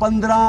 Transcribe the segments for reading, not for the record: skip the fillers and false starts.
15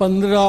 15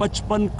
55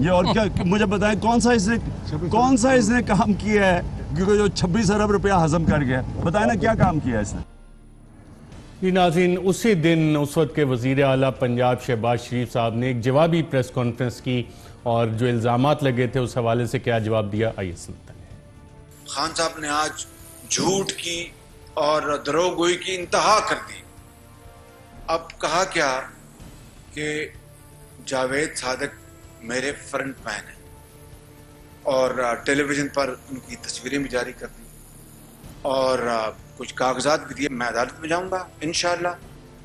یہ اور کیا مجھے بتائیں کون سا اس نے کام کیا ہے کیونکہ جو 26 ارب روپیہ ہضم کر گیا بتائیں نا کیا کام کیا ہے اس نے. جی ناظرین اسی دن اس وقت کے وزیر اعلیٰ پنجاب شہباز شریف صاحب نے ایک جوابی پریس کانفرنس کی اور جو الزامات لگے تھے اس حوالے سے کیا جواب دیا آئیے سنتے ہیں. خان صاحب نے آج جھوٹ کی اور دروغ گوئی کی انتہا کر دی. اب کہا کیا کہ جاوید صادق میرے فرنٹ مین ہیں اور ٹیلی ویژن پر ان کی تصویریں بھی جاری کر دی اور کچھ کاغذات بھی دیے. میں عدالت میں جاؤں گا انشاءاللہ.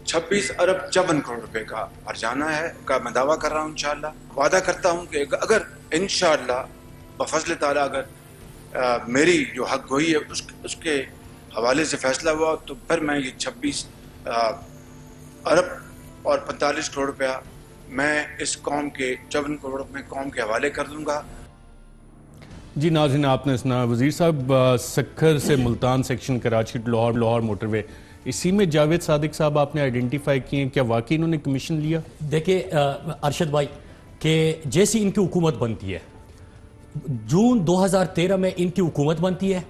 26 ارب 54 کروڑ روپے کا ہرجانہ ہے کا میں دعویٰ کر رہا ہوں. انشاءاللہ وعدہ کرتا ہوں کہ اگر انشاءاللہ بفضل تعالیٰ اگر میری جو حق گوئی ہے اس کے حوالے سے فیصلہ ہوا تو پھر میں یہ 26 ارب اور 45 کروڑ روپیہ میں اس قوم کے 54 کروڑ میں قوم کے حوالے کر دوں گا. جی ناظرین آپ نے سنا وزیر صاحب سکھر سے Multan section Karachi to Lahore motorway اسی میں جاوید صادق صاحب آپ نے آئیڈینٹیفائی کیے ہیں. کیا واقعی انہوں نے کمیشن لیا؟ دیکھیں ارشد بھائی کہ جیسی ان کی حکومت بنتی ہے جون 2013 میں ان کی حکومت بنتی ہے.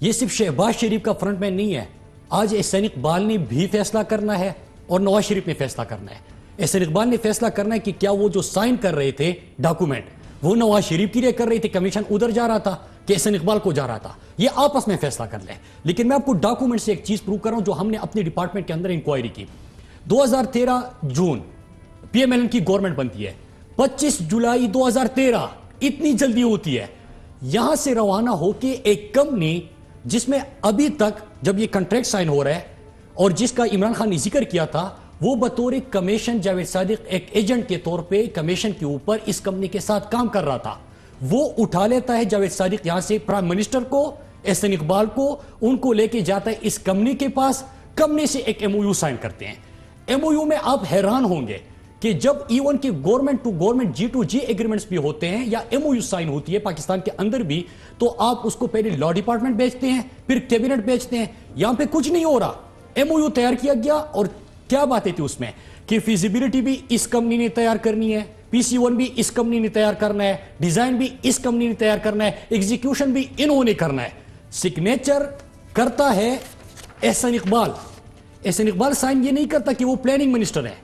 یہ صرف شہباز شریف کا فرنٹ مین نہیں ہے. آج احسان اقبال نے بھی فیصلہ کرنا ہے اور نواز شریف نے فیصلہ کرنا ہے. احسان اقبال نے فیصلہ کرنا ہے کہ کیا وہ جو سائن کر رہے تھے ڈاکومنٹ وہ نواز شریف کے لیے کر رہی تھی. کمیشن ادھر جا رہا تھا کہ احسان اقبال کو جا رہا تھا. یہ آپس میں فیصلہ کر لیں. لیکن میں آپ کو ڈاکومنٹ سے ایک چیز پروو کر رہا ہوں جو ہم نے اپنے ڈپارٹمنٹ کے اندر انکوائری کی. 2013 جون پی ایم ایل این کی گورنمنٹ بنتی ہے. 25 جولائی 2013 اتنی جلدی ہوتی ہے یہاں سے روانہ ہو کے ایک کمپنی جس میں ابھی تک جب یہ کنٹریکٹ سائن ہو رہا ہے اور جس کا عمران خان نے ذکر کیا تھا وہ بطور کمیشن جاوید صادق ایک ایجنٹ کے طور پہ کمیشن کے اوپر اس کمپنی کے ساتھ کام کر رہا تھا. وہ اٹھا لیتا ہے جاوید صادق یہاں سے پرائم منسٹر کو احسان اقبال کو ان کو لے کے جاتا ہے اس کمپنی کے پاس. کمپنی سے ایک ایم او یو سائن کرتے ہیں. ایم او یو میں آپ حیران ہوں گے کہ جب ایون کی government to government G to G agreements بھی ہوتے ہیں یا ایم او یو سائن ہوتی ہے پاکستان کے اندر بھی تو آپ اس کو پہلے لا ڈپارٹمنٹ بھیجتے ہیں پھر کیبنٹ بھیجتے ہیں. یہاں پہ کچھ نہیں ہو رہا. ایم او یو تیار کیا گیا اور کیا باتیں تھی اس میں کہ فیزیبلٹی بھی اس کمپنی نے تیار کرنی ہے, پی سی 1 بھی اس کمپنی نے تیار کرنا ہے, ڈیزائن بھی اس کمپنی نے تیار کرنا ہے, ایگزیکیوشن بھی انہوں نے کرنا ہے. سگنیچر کرتا ہے احسان اقبال. احسان اقبال سائن یہ نہیں کرتا کہ وہ پلاننگ منسٹر ہے.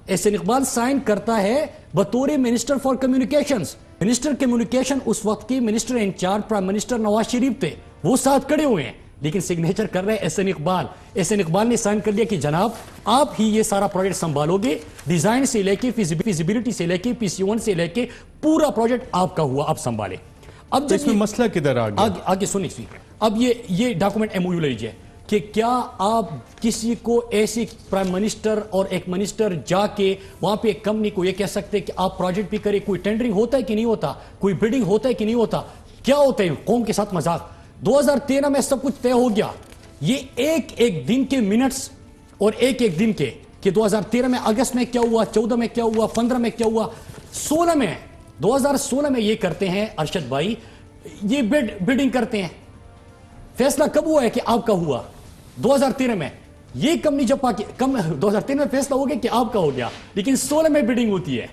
احسان اقبال سائن کرتا ہے بطور minister for communications. Minister communication اس وقت کے minister incharge prime minister Nawaz Sharif تھے. وہ ساتھ کھڑے ہوئے ہیں لیکن سگنیچر کر رہے ہیں احسان اقبال. احسان اقبال نے سائن کر لیا کہ جناب آپ ہی یہ سارا پروجیکٹ سنبھالو گے. ڈیزائن سے لے کے فیزیبلٹی سے لے کے پی سی 1 سے لے کے پورا پروجیکٹ آپ کا ہوا, آپ سنبھالے. اب جب اس میں مسئلہ کدھر آ گیا آگے سنیے. اب یہ ڈاکومنٹ ایم او یو لے لیجیے کہ کیا آپ کسی کو ایسی پرائم منسٹر اور ایک منسٹر جا کے وہاں پہ ایک کمپنی کو یہ کہہ سکتے کہ آپ پروجیکٹ بھی کریں. کوئی ٹینڈرنگ ہوتا ہے کہ نہیں ہوتا, کوئی بڈنگ ہوتا ہے کہ نہیں ہوتا, کیا ہوتا ہے قوم کے ساتھ مذاق. 2013 میں سب کچھ طے ہو گیا. یہ ایک دن کے منٹس اور ایک دن کے کہ 2013 میں اگست میں کیا ہوا, 14 میں کیا ہوا, 15 میں کیا ہوا, 16 میں 2016 میں یہ کرتے ہیں ارشد بھائی, یہ بڈنگ کرتے ہیں. فیصلہ کب ہوا ہے کہ آپ کا ہوا 2013 میں. یہ کمپنی جب 2013 میں فیصلہ ہو گیا کہ آپ کا ہو گیا لیکن 16 میں بڈنگ ہوتی ہے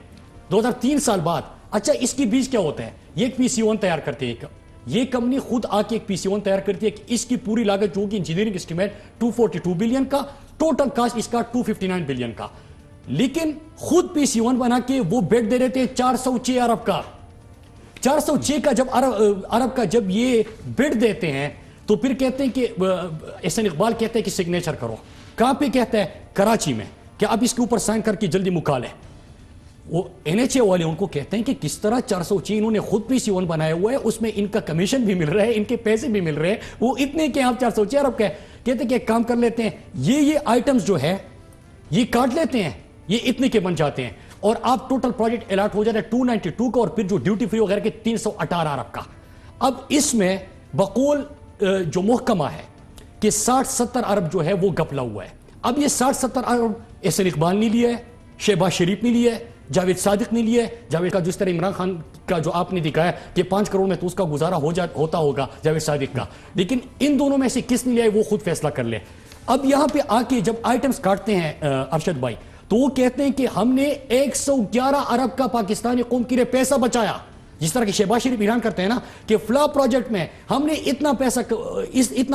2003 سال بعد. اچھا اس کے بیچ کیا ہوتا ہے, یہ ایک پی سی 1 تیار کرتے ہیں. یہ کمپنی خود آ کے ایک پی سی 1 تیار کرتی ہے کہ اس کی پوری لاگت جو ہوگی انجینئرنگ اسٹیمیٹ 242 بلین کا, ٹوٹل کاسٹ اس کا 259 بلین کا. لیکن خود پی سی 1 بنا کے وہ بیٹ دے رہتے ہیں 406 ارب کا. 406 کا جب ارب کا جب یہ بیٹ دیتے ہیں تو پھر کہتے ہیں کہ احسان اقبال کہتے ہیں کہ سگنیچر کرو. کہاں پہ کہتا ہے؟ کراچی میں, کہ اب اس کے اوپر سائن کر کے جلدی مکا لیں. وہ این ایچ اے والے ان کو کہتے ہیں کہ کس طرح 406 انہوں نے خود پی سی 1 بنایا ہوا ہے, اس میں ان کا کمیشن بھی مل رہا ہے, ان کے پیسے بھی مل رہے ہیں, وہ اتنے کہ آپ 406 ارب کا. کہتے ہیں کہ ایک کام کر لیتے ہیں, یہ آئٹمز جو ہے یہ کاٹ لیتے ہیں, یہ اتنے کے بن جاتے ہیں اور آپ ٹوٹل پروجیکٹ الاٹ ہو جاتا ہے 292 کا اور پھر جو ڈیوٹی فری وغیرہ کے 318 ارب کا. اب اس میں بقول جو محکمہ ہے کہ 60-70 ارب جو ہے وہ گپلا ہوا ہے. اب یہ 60-70 ارب احسان اقبال نے لیا ہے, شہباز شریف نے لیا ہے, جاوید صادق نے لیا ہے. جاوید کا جس طرح عمران خان کا جو آپ نے دکھایا کہ 5 کروڑ میں تو اس کا گزارا ہوتا ہوگا جاوید صادق کا, لیکن ان دونوں میں سے کس نے لیا ہے وہ خود فیصلہ کر لے. اب یہاں پہ آ کے جب آئٹمز کاٹتے ہیں ارشد بھائی تو وہ کہتے ہیں کہ ہم نے 111 ارب کا پاکستانی قوم کے لیے پیسہ بچایا. جس طرح کہ شہباز شریف اعلان کرتے ہیں نا کہ فلاں پروجیکٹ میں ہم نے اتنا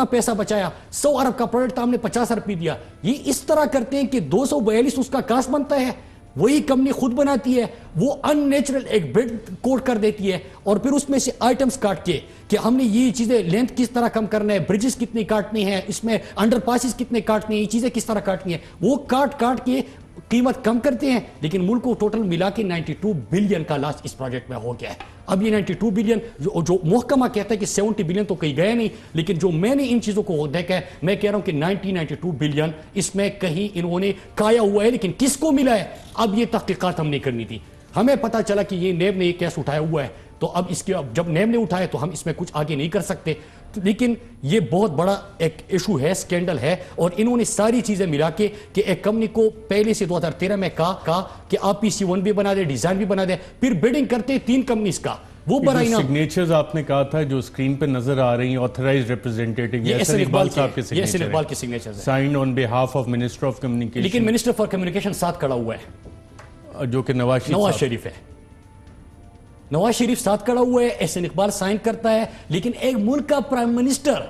پیسہ بچایا, 100 ارب کا پروجیکٹ تھا, ہم نے 50 ارب پی دیا. یہ اس طرح کرتے ہیں کہ 242 اس کا کاسٹ بنتا ہے, وہی کمپنی خود بناتی ہے, وہ ان نیچرل ایک بڈ کوٹ کر دیتی ہے, اور پھر اس میں سے آئٹمز کاٹ کے کہ ہم نے یہ چیزیں لینتھ کس طرح کم کرنا ہے, بریجز کتنی کاٹنی ہے, اس میں انڈر پاسز کتنے کاٹنے ہیں, یہ چیزیں کس طرح کاٹنی ہیں, وہ کاٹ کے قیمت کم کرتے ہیں. لیکن ملک کو ٹوٹل ملا کے 92 بلین کا لاس اس پروجیکٹ میں ہو گیا ہے. اب یہ 92 بلین جو محکمہ کہتا ہے کہ 70 بلین تو کہیں گئے نہیں, لیکن جو میں نے ان چیزوں کو دیکھا ہے, میں کہہ رہا ہوں کہ 92 بلین اس میں کہیں انہوں نے کھایا ہوا ہے, لیکن کس کو ملا ہے اب یہ تحقیقات ہم نے کرنی تھی. ہمیں پتا چلا کہ یہ نیب نے یہ کیس اٹھایا ہوا ہے, تو اب اس کے جب نیب نے اٹھایا تو ہم اس میں کچھ آگے نہیں کر سکتے. لیکن یہ بہت بڑا ایک ایشو ہے, سکینڈل ہے, اور انہوں نے ساری چیزیں ملا کے کہ ایک کمپنی کو پہلے سے 2013 میں کہا کہ آپ PC1 بھی بنا دیں, ڈیزائن بھی بنا دیں, پھر بیڈنگ کرتے 3 کمپنیز کا, وہ برائے نا سگنیچرز آپ نے کہا تھا جو اسکرین پہ نظر آ رہی ہیں, آتھرائزڈ ریپرزینٹیٹو, یہ احسن اقبال صاحب کے یہ احسن اقبال کے سگنیچرز ہیں, signed on behalf of minister of communication, لیکن منسٹر فار کمیونیکیشن ساتھ کھڑا ہوا ہے جو کہ نواز شریف ہے. نواز شریف ساتھ کھڑا ہوا ہے, احسن اقبال سائن کرتا ہے, لیکن ایک ملک کا پرائم منسٹر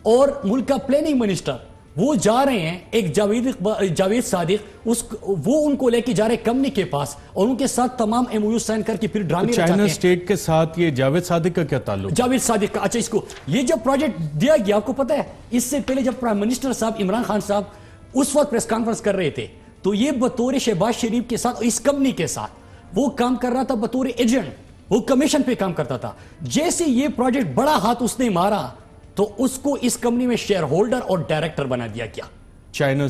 اور ملک کا پلاننگ منسٹر وہ جا رہے ہیں, ایک جاوید صادق وہ ان کو لے کے جا رہے کمپنی کے پاس, اور ان کے ساتھ تمام MOU سائن کر کے پھر ڈرامے رچاتے ہیں. چائنا اسٹیٹ کے ساتھ یہ جاوید صادق کا کیا تعلق؟ جاوید صادق کا, اچھا اس کو یہ جب پروجیکٹ دیا گیا, آپ کو پتا ہے اس سے پہلے جب پرائم منسٹر صاحب عمران خان صاحب اس وقت پریس کانفرنس کر رہے تھے, تو یہ بطور شہباز شریف کے ساتھ, اس کمپنی کے ساتھ وہ کام کر رہا تھا بطور ایجنٹ, وہ کمیشن پہ کام کرتا تھا. جیسے یہ پروجیکٹ بڑا ہاتھ اس نے مارا تو اس کو اس کمپنی میں شیئر ہولڈر اور ڈائریکٹر بنا دیا گیا, چائنا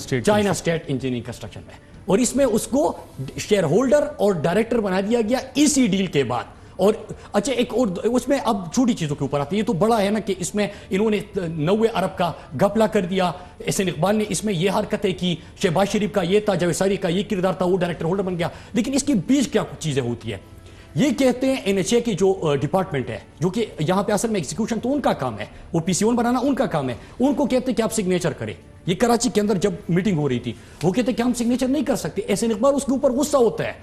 اسٹیٹ انجینئرنگ کنسٹرکشن میں, اور اس میں اس کو شیئر ہولڈر اور ڈائریکٹر بنا دیا گیا اسی ڈیل کے بعد. اور اچھا ایک اور اس میں اب چھوٹی چیزوں کے اوپر آتی ہے, یہ تو بڑا ہے نا کہ اس میں انہوں نے 90 ارب کا گھپلا کر دیا, احسن اقبال نے اس میں یہ حرکتیں کی, شہباز شریف کا یہ تھا, جاوید صادق کا یہ کردار تھا, وہ ڈائریکٹر ہولڈر بن گیا. لیکن اس کے بیچ کیا کچھ چیزیں ہوتی ہے, یہ کہتے ہیں NHA کی جو ڈپارٹمنٹ ہے, جو کہ یہاں پہ اصل میں ایگزیکیوشن تو ان کا کام ہے, وہ PC1 بنانا ان کا کام ہے, ان کو کہتے ہیں کہ آپ سگنیچر کریں. یہ کراچی کے اندر جب میٹنگ ہو رہی تھی, وہ کہتے ہیں کہ ہم سگنیچر نہیں کر سکتے. احسن اقبال اس کے اوپر غصہ ہوتا ہے.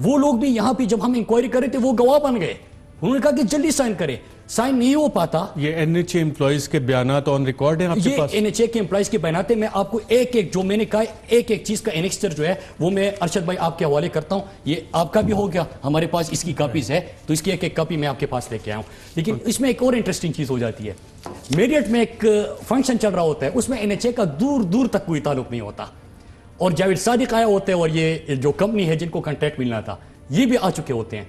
وہ لوگ بھی یہاں پہ جب ہم انکوائری کر رہے تھے وہ گواہ بن گئے, انہوں نے کہا کہ جلدی سائن کرے, سائن نہیں ہو پاتا. یہ NHA امپلائیز کے بیانات آن ریکارڈ ہیں آپ کے پاس؟ یہ NHA کے امپلائیز کے بیانات ہیں. میں آپ کو ایک جو میں نے کہا ایک چیز کا انیکسچر جو ہے وہ میں ارشد بھائی آپ کے حوالے کرتا ہوں. یہ آپ کا بھی ہو گیا, ہمارے پاس اس کی کاپیز ہے, تو اس کی ایک کاپی میں آپ کے پاس لے کے آیا ہوں. لیکن اس میں ایک اور انٹرسٹنگ چیز ہو جاتی ہے, میریٹ میں ایک فنکشن چل رہا ہوتا ہے, اس میں NHA کا دور تک کوئی تعلق نہیں ہوتا, اور جاوید صادق آیا ہوتے ہیں, اور یہ جو کمپنی ہے جن کو کنٹریکٹ ملنا تھا یہ بھی آ چکے ہوتے ہیں.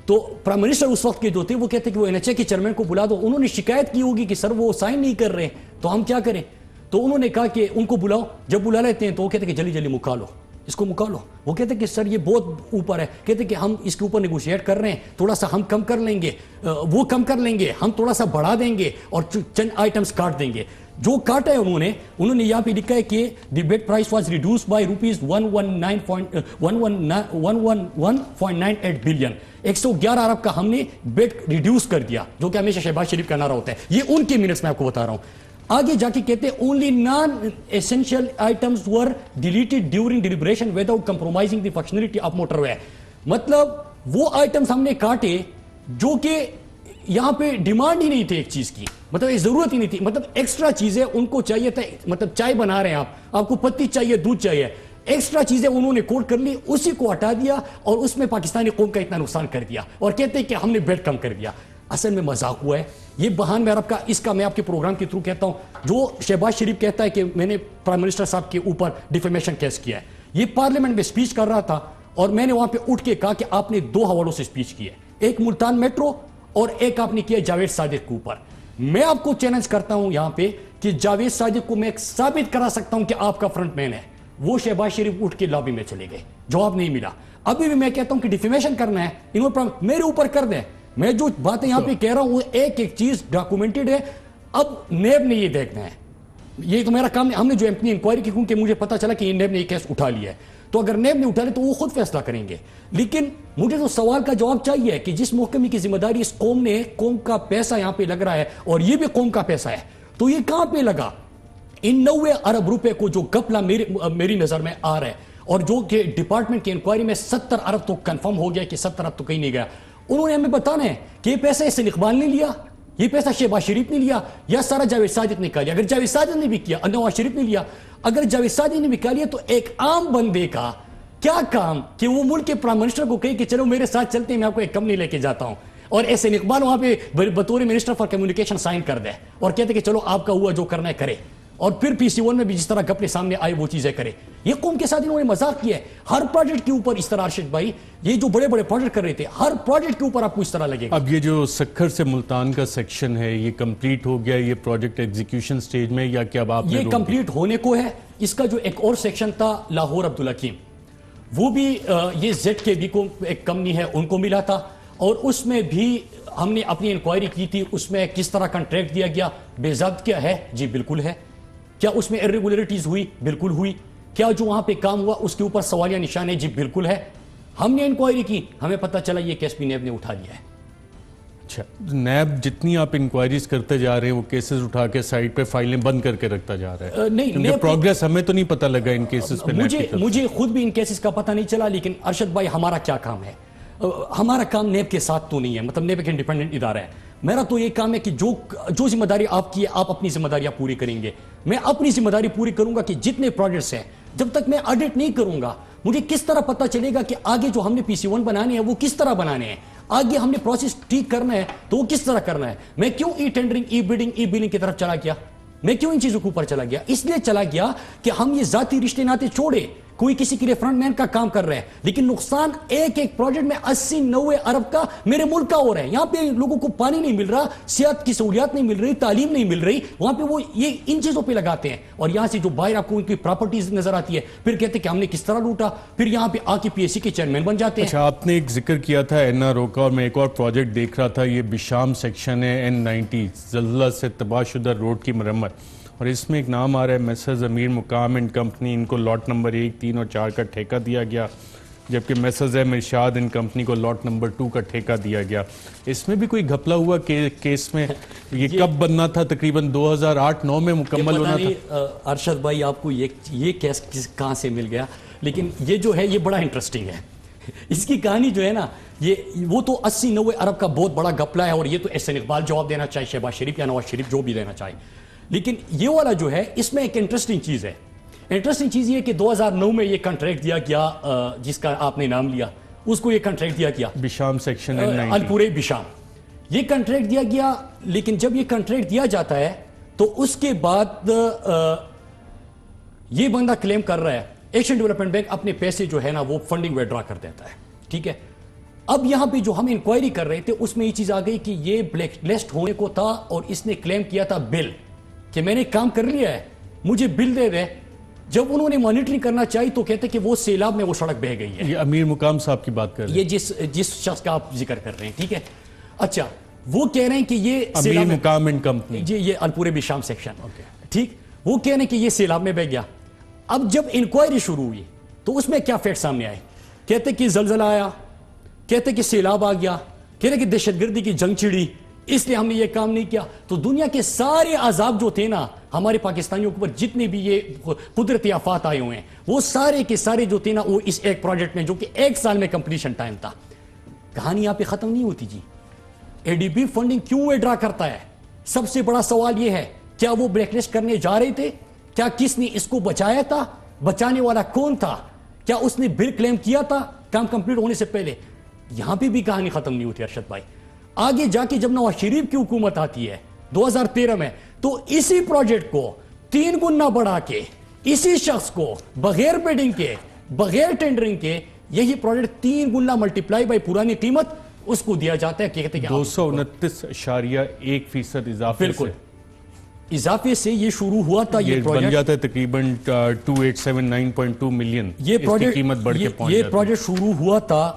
تو پرائم منسٹر اس وقت کے جو تھے وہ کہتے ہیں کہ وہ NHA کے چیئرمین کو بلا دو. انہوں نے شکایت کی ہوگی کہ سر وہ سائن نہیں کر رہے, تو ہم کیا کریں. تو انہوں نے کہا کہ ان کو بلاؤ, جب بلا لیتے ہیں تو وہ کہتے ہیں کہ جلدی مکا لو, اس کو مکا لو. وہ کہتے ہیں کہ سر یہ بہت اوپر ہے, کہتے ہیں کہ ہم اس کے اوپر نیگوشیٹ کر رہے ہیں, تھوڑا سا ہم کم کر لیں گے, وہ کم کر لیں گے, ہم تھوڑا سا بڑھا دیں گے, اور چند آئٹمس کاٹ دیں گے. جو کاٹا ہے انہوں نے یہاں پہ لکھا ہے کہ the bid price was reduce by ₹111.98 billion, 111 ارب کا ہم نے بیڈ ریڈیوس کر دیا, جو کہ ہمیشہ شہباز شریف کا نعرہ ہوتا ہے. یہ ان کے منٹس میں آپ کو بتا رہا ہوں. آگے جا کے کہتے ہیں only non essential items were deleted during deliberation without compromising the functionality of motorway. مطلب وہ آئٹمس ہم نے کاٹے جو کہ یہاں پہ ڈیمانڈ ہی نہیں تھی ایک چیز کی, مطلب یہ ضرورت ہی نہیں تھی, مطلب ایکسٹرا چیزیں ان کو چاہیے تھا. مطلب چائے بنا رہے ہیں آپ کو پتی چاہیے, دودھ چاہیے, ایکسٹرا چیزیں انہوں نے کوٹ کر لی, اسی کو ہٹا دیا, اور اس میں پاکستانی قوم کا اتنا نقصان کر دیا, اور کہتے ہیں کہ ہم نے بیڈ کم کر دیا. اصل میں مذاق ہوا ہے یہ بہان میں عرب کا. اس کا میں آپ کے پروگرام کے تھرو کہتا ہوں, جو شہباز شریف کہتا ہے کہ میں نے پرائم منسٹر صاحب کے اوپر ڈیفیمیشن کیس کیا ہے, یہ پارلیمنٹ میں سپیچ کر رہا تھا, اور میں نے وہاں پہ اٹھ کے کہا کہ آپ نے 2 حوالوں سے سپیچ کی ہے, ایک ملتان میٹرو اور ایک آپ نے کیا جاوید صادق کے اوپر. میں آپ کو چیلنج کرتا ہوں یہاں پہ کہ جاوید صادق کو میں ثابت کرا سکتا ہوں کہ آپ کا فرنٹ مین ہے. وہ شہباز شریف اٹھ کے لابی میں چلے گئے, جواب نہیں ملا. ابھی بھی میں کہتا ہوں کہ ڈیفیمیشن کرنا ہے, انہوں میرے اوپر کر دیں. میں جو باتیں یہاں پہ کہہ رہا ہوں وہ ایک چیز ڈاکومنٹڈ ہے. اب نیب نے یہ دیکھنا ہے, یہ تو میرا کام نہیں. ہم نے جو اپنی انکوائری کی, کیونکہ مجھے پتا چلا کہ نیب نے یہ کیس اٹھا لیا ہے, تو اگر نیب نے اٹھا لیا تو وہ خود فیصلہ کریں گے. لیکن مجھے تو سوال کا جواب چاہیے کہ جس محکمے کی ذمہ داری اس قوم نے, قوم کا پیسہ یہاں پہ لگ رہا ہے, اور یہ بھی قوم کا پیسہ ہے, تو یہ کہاں پہ لگا؟ ان 90 ارب روپے کو جو گپلا میری نظر میں آ رہا ہے, اور جو کہ ڈپارٹمنٹ کی انکوائری میں 70 ارب تو کنفرم ہو گیا کہ 70 ارب تو کہیں نہیں گیا, انہوں نے ہمیں بتانا ہے کہ یہ پیسہ احسن اقبال نے لیا, یہ پیسہ شہباز شریف نے لیا, یا سارا جاوید صادق نے کہا لیا. اگر جاوید صادق نے بھی کیا, نواز شریف نے لیا, اگر جاوید صادق نے بھی کہا لیا, تو ایک عام بندے کا کیا کام کہ وہ ملک کے پرائم منسٹر کو کہے کہ چلو میرے ساتھ چلتے ہیں, میں آپ کو ایک کمپنی لے کے جاتا ہوں, اور احسن اقبال وہاں پہ بطور منسٹر فار کمیونیکیشن سائن کر دے اور کہتے کہ چلو آپ کا ہوا جو کرنا ہے کرے, اور پھر PC1 میں بھی جس طرح اپنے سامنے آئے وہ چیزیں کرے. یہ قوم کے ساتھ انہوں نے مذاق کیا ہے. ہر پروجیکٹ کے اوپر اس طرح ارشد بھائی, یہ جو بڑے بڑے پروجیکٹ کر رہے تھے, ہر پروجیکٹ کے اوپر آپ کو اس طرح لگے گا. اب یہ جو سکھر سے ملتان کا سیکشن ہے, یہ کمپلیٹ ہو گیا, یہ پروجیکٹ ایگزیکیوشن سٹیج میں, یا کیا آپ نے یہ کمپلیٹ ہونے کو ہے. اس کا جو ایک اور سیکشن تھا لاہور عبدالحکیم, وہ بھی یہ زیڈ کے بھی کو ایک کمپنی ہے ان کو ملا تھا, اور اس میں بھی ہم نے اپنی انکوائری کی تھی. اس میں کس طرح کنٹریکٹ دیا گیا, بے ضابط کیا ہے, جی بالکل ہے. کیا اس میں irregularities ہوئی, بالکل ہوئی. کیا جو وہاں پہ کام ہوا اس کے اوپر سوالیہ نشان ہے, جی بالکل ہے. ہم نے انکوائری کی, ہمیں پتہ چلا یہ کیس بھی نیب نے اٹھا لیا ہے. اچھا, نیب جتنی آپ انکوائریز کرتے جا رہے ہیں وہ کیسز اٹھا کے سائٹ پہ فائلیں بند کر کے رکھتا جا رہا ہے. نہیں, پروگریس ہمیں تو نہیں پتہ لگا ان کیسز پہ. مجھے خود بھی ان کیسز کا پتہ نہیں چلا, لیکن ارشد بھائی ہمارا کیا کام ہے, ہمارا کام نیب کے ساتھ تو نہیں ہے, مطلب نیب ایک انڈیپینڈنٹ ادارہ ہے. میرا تو یہ کام ہے کہ جو ذمہ داری آپ کی ہے آپ اپنی ذمہ داریاں پوری کریں گے. میں اپنی ذمہ داری پوری کروں گا کہ جتنے پروجیکٹس ہیں جب تک میں آڈٹ نہیں کروں گا مجھے کس طرح پتہ چلے گا کہ آگے جو ہم نے PC1 بنانے ہیں وہ کس طرح بنانے ہیں, آگے ہم نے پروسیس ٹھیک کرنا ہے تو وہ کس طرح کرنا ہے. میں کیوں ای ٹینڈرنگ, ای بیڈنگ, ای بلنگ کی طرف چلا گیا, میں کیوں ان چیزوں کے اوپر چلا گیا؟ اس لیے چلا گیا کہ ہم یہ ذاتی رشتے ناتے چھوڑے, کوئی کسی کے لیے فرنٹ مین کا کام کر رہے ہیں, لیکن نقصان ایک پروجیکٹ میں 80-90 ارب کا میرے ملک کا ہو رہا ہے. یہاں پہ لوگوں کو پانی نہیں مل رہا, صحت کی سہولیات نہیں مل رہی, تعلیم نہیں مل رہی, وہاں پہ وہ یہ ان چیزوں پہ لگاتے ہیں. اور یہاں سے جو باہر آپ کو ان کی پراپرٹیز نظر آتی ہے, پھر کہتے ہیں کہ ہم نے کس طرح لوٹا, پھر یہاں پہ آ کے PSC کے چیئرمین بن جاتے ہیں. اچھا, آپ نے ایک ذکر کیا تھا NRO کا, اور میں ایک اور پروجیکٹ دیکھ رہا تھا, یہ بشام سیکشن ہے N90 زلزلہ سے تباہ شدہ روڈ کی مرمت, اور اس میں ایک نام آ رہا ہے میسرز امیر مقام اینڈ کمپنی, ان کو لاٹ نمبر 1, 3 اور 4 کا ٹھیکہ دیا گیا, جبکہ میسرز ارشاد اینڈ کمپنی کو لاٹ نمبر 2 کا ٹھیکہ دیا گیا. اس میں بھی کوئی گھپلا ہوا کیس میں, یہ کب بننا تھا؟ تقریباً 2008-9 میں مکمل ہونا تھا. ارشد بھائی آپ کو یہ کیس کہاں سے مل گیا, لیکن یہ جو ہے یہ بڑا انٹرسٹنگ ہے. اس کی کہانی جو ہے نا, وہ تو 80-90 ارب کا بہت بڑا گھپلا ہے, اور یہ تو احسن اقبال جواب دینا چاہے, شہباز شریف یا نواز شریف جو بھی دینا چاہے. لیکن یہ والا جو ہے اس میں ایک انٹرسٹنگ چیز ہے. انٹرسٹنگ چیز یہ کہ 2009 میں یہ کنٹریکٹ دیا گیا, جس کا آپ نے نام لیا, اس کو یہ کنٹریکٹ دیا گیا بشام سیکشن الپورے بشام, یہ کنٹریکٹ دیا گیا. لیکن جب یہ کنٹریکٹ دیا جاتا ہے تو اس کے بعد یہ بندہ کلیم کر رہا ہے, ایشین ڈیولپمنٹ بینک اپنے پیسے جو ہے نا وہ فنڈنگ ویڈرا کر دیتا ہے. ٹھیک ہے, اب یہاں پہ جو ہم انکوائری کر رہے تھے اس میں یہ چیز آ گئی کہ یہ بلیک لسٹ ہونے کو تھا, اور اس نے کلیم کیا تھا بل کہ میں نے کام کر لیا ہے, مجھے بل دے دے. جب انہوں نے مانیٹرنگ کرنا چاہی تو کہتے کہ وہ سیلاب میں وہ سڑک بہہ گئی ہے. یہ امیر مقام صاحب کی بات کر رہے ہیں, یہ جس شخص کا آپ ذکر کر رہے ہیں. ٹھیک ہے, اچھا وہ کہہ رہے ہیں کہ یہ امیر مقام اینڈ کمپنی, جی یہ الپورے بشام سیکشن. ٹھیک, وہ کہہ رہے ہیں کہ یہ سیلاب میں بہہ گیا. اب جب انکوائری شروع ہوئی تو اس میں کیا فیکٹ سامنے آئے, کہتے کہ زلزلہ آیا, کہتے کہ سیلاب آ گیا, کہتے کہ دہشت گردی کی جنگ چھڑی, اس لیے ہم نے یہ کام نہیں کیا. تو دنیا کے سارے عذاب جو تھے نا ہمارے پاکستانیوں کے اوپر, جتنے بھی یہ قدرتی آفات آئے ہوئے ہیں, وہ سارے کے سارے جو تھے نا وہ اس ایک پروجیکٹ میں, جو کہ 1 سال میں کمپلیشن ٹائم تھا. کہانی یہاں پہ ختم نہیں ہوتی جی. ADB فنڈنگ کیوں ویڈرا کرتا ہے؟ سب سے بڑا سوال یہ ہے, کیا وہ بلیک لسٹ کرنے جا رہے تھے؟ کیا کس نے اس کو بچایا تھا؟ بچانے والا کون تھا؟ کیا اس نے بل کلیم کیا تھا کام کمپلیٹ ہونے سے پہلے؟ یہاں پہ بھی کہانی ختم نہیں ہوتی ارشد بھائی. آگے جا کے جب نواز شریف کی حکومت آتی ہے 2013 میں, تو اسی پروجیکٹ کو 3 گنا بڑھا کے اسی شخص کو بغیر بیڈنگ کے, بغیر ٹینڈرنگ کے, یہی پروجیکٹ 3 گنا ملٹیپلائی بائی پرانی قیمت اس کو دیا جاتا ہے. کہتے ہیں 229.1% اضافے. بالکل اضافے سے یہ شروع ہوا تھا. یہ بن جاتا ہے تقریباً 2879.2 ملین. یہ پروجیکٹ شروع ہوا تھا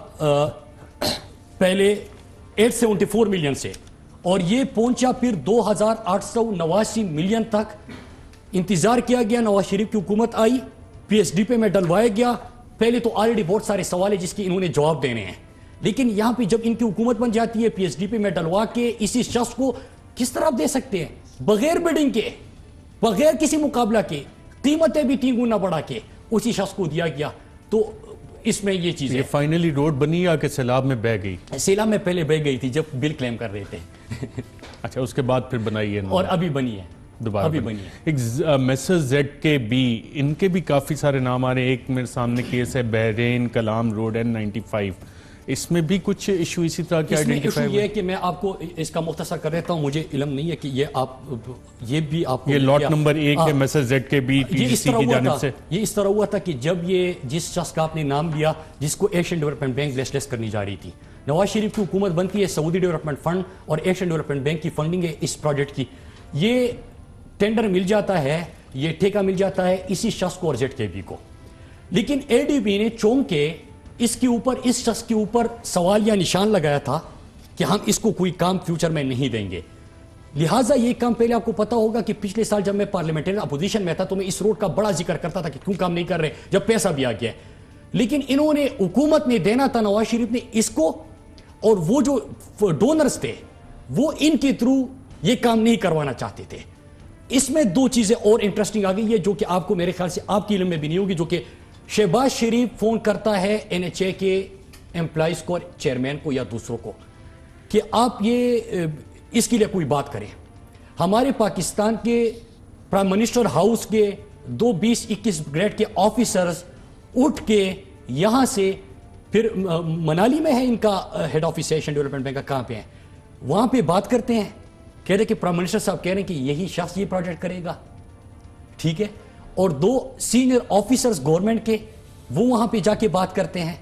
پہلے 874 ملین سے, اور یہ پہنچا پھر 2889 ملین تک. انتظار کیا گیا, نواز شریف کی حکومت آئی, PSD پہ میں ڈلوایا گیا. پہلے تو آلریڈی بہت سارے سوال ہیں جس کی انہوں نے جواب دینے ہیں, لیکن یہاں پہ جب ان کی حکومت بن جاتی ہے PSD پہ میں ڈلوا کے اسی شخص کو کس طرح آپ دے سکتے ہیں بغیر بیڈنگ کے, بغیر کسی مقابلہ کے, قیمتیں بھی 3 گنا بڑھا کے اسی شخص کو دیا گیا. تو اس میں یہ چیز یہ ہے. فائنلی روڈ بنی یا کہ سیلاب میں بہ گئی؟ سیلاب میں پہلے بہ گئی تھی جب بل کلیم کر رہے تھے اچھا اس کے بعد پھر بنائی ہے اور ابھی بنی ہے دوبارہ ابھی بنی ہے. ایک میسر زیڈ کے بی، ان کے بھی کافی سارے نام آ رہے ہیں. ایک میرے سامنے کیس ہے بحرین کلام روڈ N95، اس میں بھی کچھ ایشو اسی طرح کے اس میں ایشو آئیڈینٹیفائی یہ ہوئے؟ ہے کہ میں آپ کو اس کا مختصر کر دیتا ہوں، مجھے علم نہیں ہے کہ یہ بھی آپ کو یہ لاٹ نمبر 1 ہے میسر زیڈ کے بی ٹی یہ ڈی اس سی طرح کی ہوا جانب تھا سے. یہ اس طرح ہوا تھا کہ جب یہ جس شخص کا آپ نے نام لیا جس کو ایشین ڈیولپمنٹ بینک لیس کرنی جا رہی تھی، نواز شریف کی حکومت بنتی ہے، سعودی ڈیولپمنٹ فنڈ اور ایشین ڈیولپمنٹ بینک کی فنڈنگ ہے اس پروجیکٹ کی. یہ ٹینڈر مل جاتا ہے، یہ ٹھیکہ مل جاتا ہے اسی شخص کو اور زیڈ کے بی کو. لیکن اے ڈی بی نے چونک کے اس کے اوپر اس شخص کے اوپر سوال یا نشان لگایا تھا کہ ہم اس کو کوئی کام فیوچر میں نہیں دیں گے. لہٰذا یہ کام پہلے آپ کو پتا ہوگا کہ پچھلے سال جب میں پارلیمنٹری اپوزیشن میں تھا تو میں اس روڈ کا بڑا ذکر کرتا تھا کہ کیوں کام نہیں کر رہے جب پیسہ بھی آ گیا. لیکن انہوں نے حکومت نے دینا تھا، نواز شریف نے اس کو، اور وہ جو ڈونرز تھے وہ ان کے تھرو یہ کام نہیں کروانا چاہتے تھے. اس میں دو چیزیں اور انٹرسٹنگ آ گئی ہے جو کہ آپ کو میرے خیال سے آپ کی علم میں بھی نہیں ہوگی، جو کہ شہباز شریف فون کرتا ہے NHA کے امپلائیز کو اور چیئرمین کو یا دوسروں کو کہ آپ یہ اس کے لیے کوئی بات کریں. ہمارے پاکستان کے پرائم منسٹر ہاؤس کے 20-21 گریڈ کے آفیسرز اٹھ کے یہاں سے پھر منالی میں ہے ان کا head office Asian Development Bank کا، کہاں پہ ہیں، وہاں پہ بات کرتے ہیں، کہہ رہے کہ پرائم منسٹر صاحب کہہ رہے ہیں کہ یہی شخص یہ پروجیکٹ کرے گا. ٹھیک ہے، اور 2 سینئر آفیسرز گورنمنٹ کے وہ وہاں پہ جا کے بات کرتے ہیں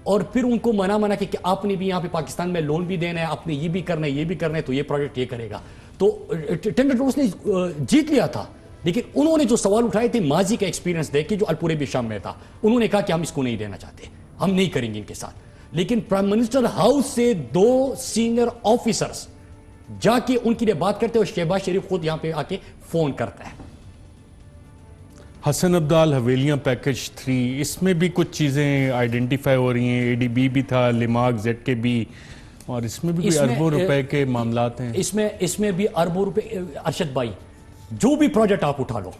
اور پھر ان کو منع کہ آپ نے بھی یہاں پہ پاکستان میں لون بھی دینا ہے، آپ نے یہ بھی کرنا ہے، یہ بھی کرنا ہے، تو یہ پروجیکٹ یہ کرے گا. تو ٹینڈر اس نے جیت لیا تھا، لیکن انہوں نے جو سوال اٹھائے تھے ماضی کا ایکسپیرینس دیکھ کے جو الپورے بھی شام میں تھا، انہوں نے کہا کہ ہم اس کو نہیں دینا چاہتے، ہم نہیں کریں گے ان کے ساتھ. لیکن پرائم منسٹر ہاؤس سے 2 سینئر آفیسرز جا کے ان کے لیے بات کرتے ہیں اور شہباز شریف خود یہاں پہ آ کے فون کرتا ہے. حسن عبدال حویلیاں پیکج 3، اس میں بھی کچھ چیزیں آئیڈینٹیفائی ہو رہی ہیں. ADB بھی تھا، لماک زیڈ کے بی، اور اس میں بھی کوئی اربوں روپے کے معاملات ہیں. اس میں بھی اربوں روپے. ارشد بھائی جو بھی پروجیکٹ آپ اٹھا لو،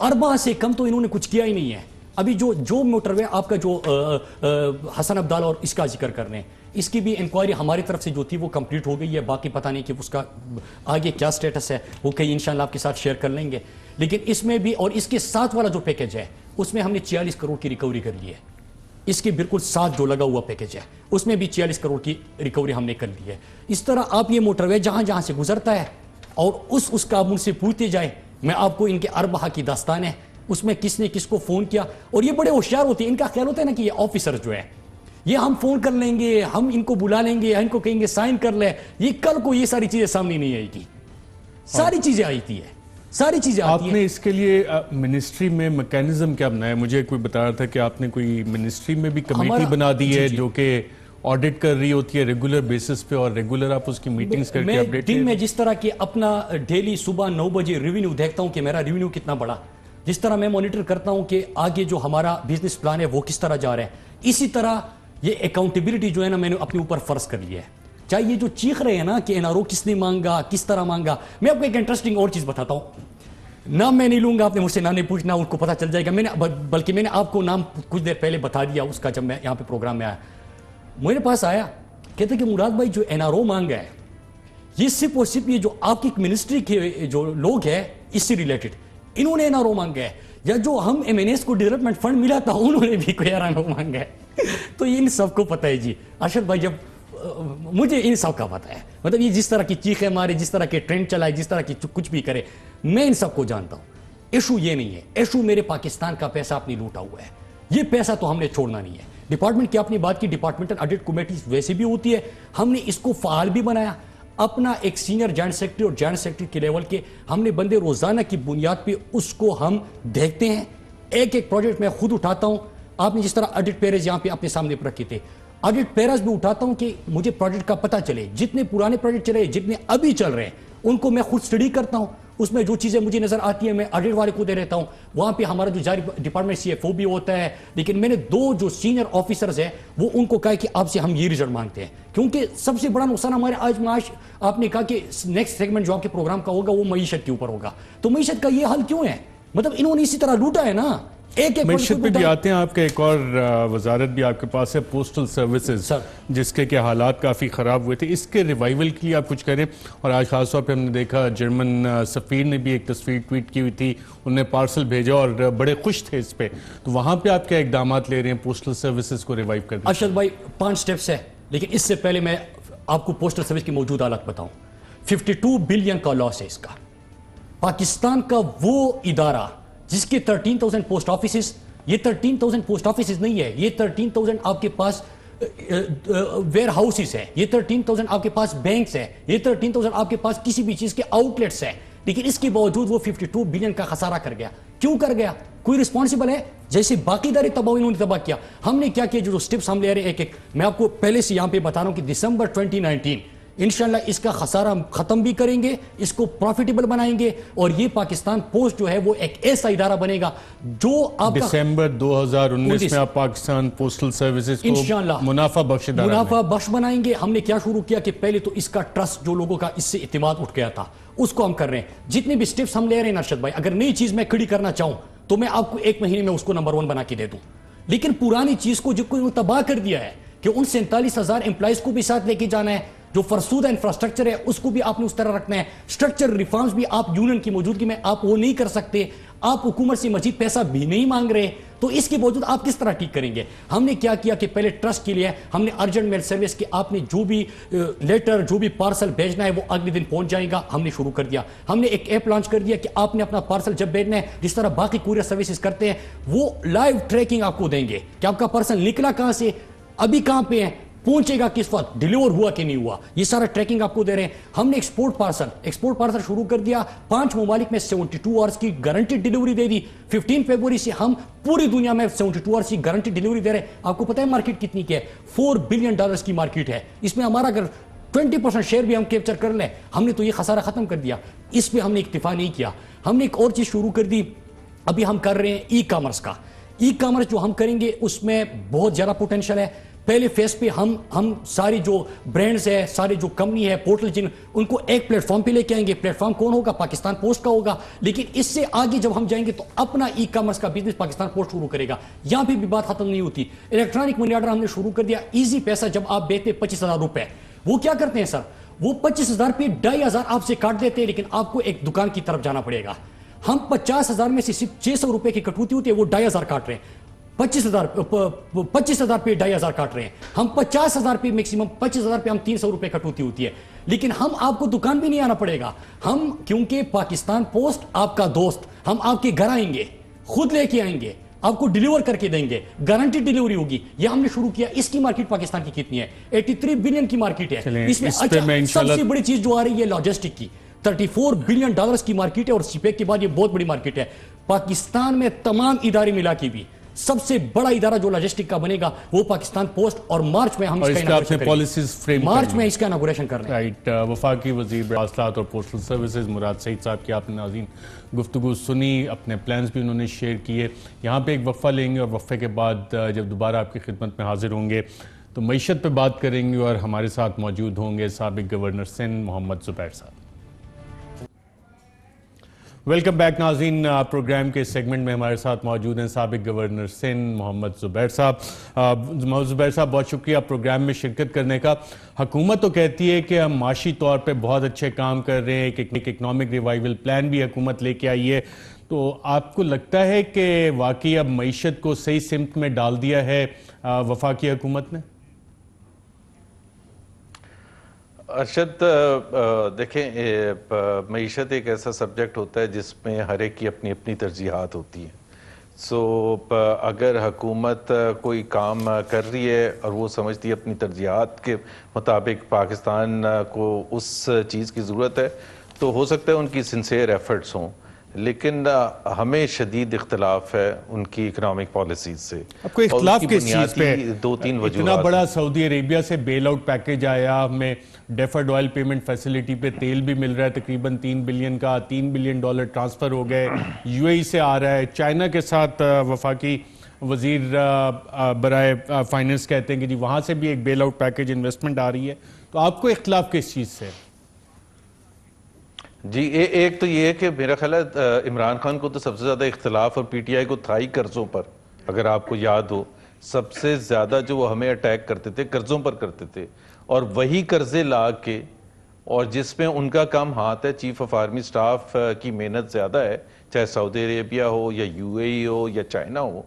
ارباں سے کم تو انہوں نے کچھ کیا ہی نہیں ہے. ابھی جو موٹر وے آپ کا جو حسن عبدال اور اس کا ذکر کر رہے ہیں، اس کی بھی انکوائری ہماری طرف سے جو تھی وہ کمپلیٹ ہو گئی ہے. باقی پتہ نہیں کہ اس کا آگے کیا سٹیٹس ہے، وہ کہیں انشاءاللہ آپ کے ساتھ شیئر کر لیں گے. لیکن اس میں بھی اور اس کے ساتھ والا جو پیکج ہے اس میں ہم نے 46 کروڑ کی ریکوری کر لی ہے. اس کے بالکل ساتھ جو لگا ہوا پیکج ہے اس میں بھی 46 کروڑ کی ریکوری ہم نے کر لی ہے. اس طرح آپ یہ موٹر وے جہاں جہاں سے گزرتا ہے اور اس کا مجھ سے پوچھتے جائے، میں آپ کو ان کے اربہ کی داستان ہے اس میں کس نے کس کو فون کیا. اور یہ بڑے ہوشیار ہوتے ہیں، ان کا خیال ہوتا ہے نا کہ یہ آفیسر جو ہے یہ ہم فون کر لیں گے، ہم ان کو بلا لیں گے، ان کو کہیں گے سائن کر لیں، یہ کل کو یہ ساری چیزیں سامنے نہیں آئے گی. ساری چیزیں آتی ہے، ساری چیزیں آپ آتی ہیں. نے اس کے لیے منسٹری میں میکینزم کیا بنایا؟ مجھے کوئی بتا رہا تھا کہ آپ نے کوئی منسٹری میں بھی کمیٹی بنا دی ہے جو کہ آڈٹ کر رہی ہوتی ہے ریگولر بیسس پہ، اور ریگولر آپ اس کی میٹنگز کر کے اپڈیٹ دن میں جس طرح کہ اپنا ڈیلی صبح 9 بجے ریونیو دیکھتا ہوں کہ میرا ریونیو کتنا بڑا، جس طرح میں مانیٹر کرتا ہوں کہ آگے جو ہمارا بزنس پلان ہے وہ کس طرح جا رہا ہے، اسی طرح یہ اکاؤنٹیبلٹی جو ہے نا میں نے اپنے اوپر فرض کر لیا ہے. چاہے یہ جو چیخ رہے ہیں نا کہ NRO کس نے مانگا، کس طرح مانگا، میں آپ کو ایک انٹرسٹنگ اور چیز بتاتا ہوں. نام میں نہیں لوں گا، آپ نے مجھ سے نام نہیں پوچھنا، ان کو پتہ چل جائے گا. بلکہ میں نے آپ کو نام کچھ دیر پہلے بتا دیا اس کا، جب میں یہاں پہ پروگرام میں آیا میرے پاس آیا، کہتے کہ مراد بھائی جو NRO مانگا ہے یہ صرف اور صرف یہ جو آپ کی منسٹری کے جو لوگ ہیں اس سے ریلیٹڈ انہوں نے NRO مانگا ہے، یا جو ہم MNS کو ڈیولپمنٹ فنڈ ملا تھا انہوں نے بھی کوئی NRO مانگا ہے. تو ان سب کو پتہ ہے جی ارشد بھائی، جب مجھے ان سب کا پتہ ہے، مطلب یہ جس طرح کی چیخیں مارے، جس طرح کے ٹرینڈ چلائے، جس طرح کی کچھ بھی کرے، میں ان سب کو جانتا ہوں. ایشو یہ نہیں ہے، ایشو میرے پاکستان کا پیسہ آپ نے لوٹا ہوا ہے، یہ پیسہ تو ہم نے چھوڑنا نہیں ہے. ڈپارٹمنٹ کی آپ نے بات کی، ڈپارٹمنٹل آڈٹ کمیٹیز ویسے بھی ہوتی ہے، ہم نے اس کو فعال بھی بنایا. اپنا ایک سینئر جوائنٹ سیکرٹری اور جوائنٹ سیکرٹری کے لیول کے ہم نے بندے روزانہ کی بنیاد پہ اس کو ہم دیکھتے ہیں. ایک پروجیکٹ میں خود اٹھاتا ہوں. آپ نے جس طرح آڈٹ پیراز یہاں پہ اپنے سامنے رکھے تھے، آڈٹ پیراز بھی اٹھاتا ہوں کہ مجھے پروجیکٹ کا پتہ چلے، جتنے پرانے پروجیکٹ چلے، جتنے ابھی چل رہے ہیں ان کو میں خود اسٹڈی کرتا ہوں. اس میں جو چیزیں مجھے نظر آتی ہیں میں آڈٹ والے کو دے رہتا ہوں. وہاں پہ ہمارا جو جاری ڈپارٹمنٹ CFO بھی ہوتا ہے، لیکن میں نے 2 جو سینئر آفیسرز ہیں وہ ان کو کہا کہ آپ سے ہم یہ رزلٹ مانگتے ہیں، کیونکہ سب سے بڑا نقصان ہمارے آج معاش، آپ نے کہا کہ نیکسٹ سیگمنٹ جو آپ کے پروگرام کا ہوگا وہ معیشت کے اوپر ہوگا. تو معیشت کا یہ حل کیوں ہے؟ مطلب انہوں نے اسی طرح لوٹا ہے نا، ایک معیشت پہ بھی آتے ہیں. آپ کا ایک اور وزارت بھی آپ کے پاس ہے, پوسٹل سروسز, جس کے حالات کافی خراب ہوئے تھے. اس کے ریوائیول کے لیے آپ کچھ کریں. اور آج خاص طور پہ ہم نے دیکھا جرمن سفیر نے بھی ایک تصویر ٹویٹ کی ہوئی تھی, انہوں نے پارسل بھیجا اور بڑے خوش تھے اس پہ. تو وہاں پہ آپ کیا اقدامات لے رہے ہیں پوسٹل سروسز کو ریوائیو کرنے؟ ارشد بھائی 5 سٹیپس ہے, لیکن اس سے پہلے میں آپ کو پوسٹل سروس کی موجودہ حالت بتاؤں. 52 بلین کا لاس ہے اس کا. پاکستان کا وہ ادارہ جس کے 13,000 پوسٹ آفیسز, یہ 13,000 پوسٹ آفیسز نہیں ہے, یہ 13,000 آپ کے پاس ویئر ہاؤسز ہے, یہ 13,000 آپ کے پاس بینکس ہے, یہ 13,000 آپ کے پاس کسی بھی چیز کے آؤٹ لیٹس ہے. لیکن اس کے باوجود وہ 52 بلین کا خسارہ کر گیا. کیوں کر گیا؟ کوئی رسپانسبل ہے؟ جیسے باقی ادارے تباہ انہوں نے تباہ کیا. ہم نے کیا کیا, جو سٹیپس ہم لے رہے ہیں ایک ایک, میں آپ کو پہلے سے یہاں پہ بتا رہا ہوں کہ دسمبر 2019 انشاءاللہ اس کا خسارہ ختم بھی کریں گے, اس کو پروفیٹیبل بنائیں گے, اور یہ پاکستان پوسٹ جو ہے وہ ایک ایسا ادارہ بنے گا جو آپ دسمبر 2019 میں آپ پاکستان پوسٹل سروسز کو منافع بخش بنائیں گے. ہم نے کیا شروع کیا کہ پہلے تو اس کا ٹرسٹ جو لوگوں کا اس سے اعتماد اٹھ گیا تھا اس کو ہم کر رہے ہیں. جتنے بھی سٹیپس ہم لے رہے ہیں ارشد بھائی, اگر نئی چیز میں کھڑی کرنا چاہوں تو میں آپ کو 1 مہینے میں اس کو نمبر 1 بنا کے دے دوں. لیکن پرانی چیز کو جب کوئی تباہ کر دیا ہے کہ ان 47,000 امپلائیز کو بھی ساتھ لے کے جانا ہے, جو فرسودہ انفراسٹرکچر ہے اس کو بھی آپ نے اس طرح رکھنا ہے, اسٹرکچر ریفارمز بھی آپ یونین کی موجودگی میں آپ وہ نہیں کر سکتے, آپ حکومت سے مزید پیسہ بھی نہیں مانگ رہے, تو اس کے باوجود آپ کس طرح ٹھیک کریں گے؟ ہم نے کیا کیا کہ پہلے ٹرسٹ کے لیے ہم نے ارجنٹ میل سروس کہ آپ نے جو بھی لیٹر جو بھی پارسل بھیجنا ہے وہ اگلے دن پہنچ جائے گا, ہم نے شروع کر دیا. ہم نے ایک ایپ لانچ کر دیا کہ آپ نے اپنا پارسل جب بھیجنا ہے جس طرح باقی کوریئر سروسز کرتے ہیں وہ لائیو ٹریکنگ آپ کو دیں گے کہ آپ کا پارسل نکلا کہاں سے, ابھی کہاں پہ ہے, پہنچے گا کس وقت, ڈیلیور ہوا کہ نہیں ہوا, یہ سارا ٹریکنگ آپ کو دے رہے ہیں. ہم نے ایکسپورٹ پارسل شروع کر دیا. 5 ممالک میں 72 آورز کی گارنٹی ڈیلیوری دے دی. 15 فروری سے ہم پوری دنیا میں 72 آورز کی گارنٹی ڈیلیوری دے رہے ہیں. آپ کو پتہ ہے مارکیٹ کتنی کی ہے؟ $4 بلین کی مارکیٹ ہے. اس میں ہمارا اگر 20% شیئر بھی ہم کیپچر کر لیں, ہم نے تو یہ خسارہ ختم کر دیا. اس پہ ہم نے اکتفا نہیں کیا, ہم نے ایک اور چیز شروع کر دی. ابھی ہم کر رہے ہیں ای کامرس کا. ای کامرس جو ہم کریں گے اس میں بہت زیادہ پوٹینشل ہے. پہلے فیس پہ ہم ساری جو برانڈز ہے, سارے جو کمپنی ہے, پورٹل جن ان کو ایک پلیٹ فارم پہ لے کے آئیں گے. پلیٹ فارم کون ہوگا؟ پاکستان پوسٹ کا ہوگا. لیکن اس سے آگے جب ہم جائیں گے تو اپنا ای کامرس کا بزنس پاکستان پوسٹ شروع کرے گا. یہاں پہ بھی بات ختم نہیں ہوتی. الیکٹرانک منی آرڈر ہم نے شروع کر دیا. ایزی پیسہ جب آپ دیتے 25,000 روپے, وہ کیا کرتے ہیں سر, وہ 25,000 پہ 2,500 آپ سے کاٹ دیتے ہیں, لیکن آپ کو ایک دکان کی طرف جانا پڑے گا. ہم 50,000 میں سے صرف 600 روپے کی کٹوتی ہوتی ہے, وہ 2,500 کاٹ رہے ہیں. 25,000 پہ 2,500 کاٹ رہے ہیں. ہم 50,000 پہ میکسیمم 25,000 پہ ہم 300 روپے کٹوتی ہوتی ہے. لیکن ہم آپ کو دکان بھی نہیں آنا پڑے گا. ہم کیونکہ پاکستان پوسٹ آپ کا دوست, ہم آپ کے گھر آئیں گے, خود لے کے آئیں گے, آپ کو ڈیلیور کر کے دیں گے, گارنٹی ڈیلیوری ہوگی. یہ ہم نے شروع کیا. اس کی مارکیٹ پاکستان کی کتنی ہے؟ 83 بلین کی مارکیٹ ہے. اس میں سب سے بڑی چیز جو آ رہی ہے لاجسٹک کی, $34 بلین کی مارکیٹ ہے, اور سی پیک کے بعد یہ بہت بڑی مارکیٹ ہے. پاکستان میں تمام ادارے ملا کے بھی سب سے بڑا ادارہ جو لاجسٹک کا بنے گا وہ پاکستان پوسٹ, اور مارچ میں ہم اس کا اناگوریشن کر رہے ہیں. وفاقی وزیر مواصلات اور پوسٹل سروسز مراد سعید صاحب کی آپ نے ناظرین گفتگو سنی, اپنے پلانز بھی انہوں نے شیئر کیے. یہاں پہ ایک وقفہ لیں گے اور وقفے کے بعد جب دوبارہ آپ کی خدمت میں حاضر ہوں گے تو معیشت پہ بات کریں گے, اور ہمارے ساتھ موجود ہوں گے سابق گورنر سندھ محمد زبیر صاحب. ویلکم بیک ناظرین, پروگرام کے سیگمنٹ میں ہمارے ساتھ موجود ہیں سابق گورنر سندھ محمد زبیر صاحب. محمد زبیر صاحب بہت شکریہ پروگرام میں شرکت کرنے کا. حکومت تو کہتی ہے کہ ہم معاشی طور پہ بہت اچھے کام کر رہے ہیں, ایک اکنامک ریوائیول پلان بھی حکومت لے کے آئی ہے, تو آپ کو لگتا ہے کہ واقعی اب معیشت کو صحیح سمت میں ڈال دیا ہے وفاقی حکومت نے؟ ارشد دیکھیں, معیشت ایک ایسا سبجیکٹ ہوتا ہے جس میں ہر ایک کی اپنی اپنی ترجیحات ہوتی ہیں. اگر حکومت کوئی کام کر رہی ہے اور وہ سمجھتی ہے اپنی ترجیحات کے مطابق پاکستان کو اس چیز کی ضرورت ہے, تو ہو سکتا ہے ان کی سنسیئر ایفرٹس ہوں, لیکن ہمیں شدید اختلاف ہے ان کی اکنامک پالیسیز سے. آپ کو اختلاف کس چیز پہ؟ 2-3 وجوہات. اتنا بڑا سعودی عربیہ سے بیل آؤٹ پیکیج آیا, ہمیں ڈیفرڈ آئل پیمنٹ فیسیلیٹی پہ تیل بھی مل رہا ہے تقریباً $3 بلین کا, $3 بلین ٹرانسفر ہو گئے, یو اے ای سے آ رہا ہے. چائنا کے ساتھ وفاقی وزیر برائے فائننس کہتے ہیں کہ جی وہاں سے بھی ایک بیل آؤٹ پیکیج انویسٹمنٹ آ رہی ہے, تو آپ کو اختلاف کس چیز سے؟ جی ایک تو یہ ہے کہ میرا خیال ہے عمران خان کو تو سب سے زیادہ اختلاف اور پی ٹی آئی کو تھا ہی قرضوں پر. اگر آپ کو یاد ہو سب سے زیادہ جو وہ ہمیں اٹیک کرتے تھے قرضوں پر کرتے تھے, اور وہی قرضے لا کے, اور جس میں ان کا کم ہاتھ ہے, چیف آف آرمی سٹاف کی محنت زیادہ ہے, چاہے سعودی عربیہ ہو یا یو اے ای ہو یا چائنا ہو,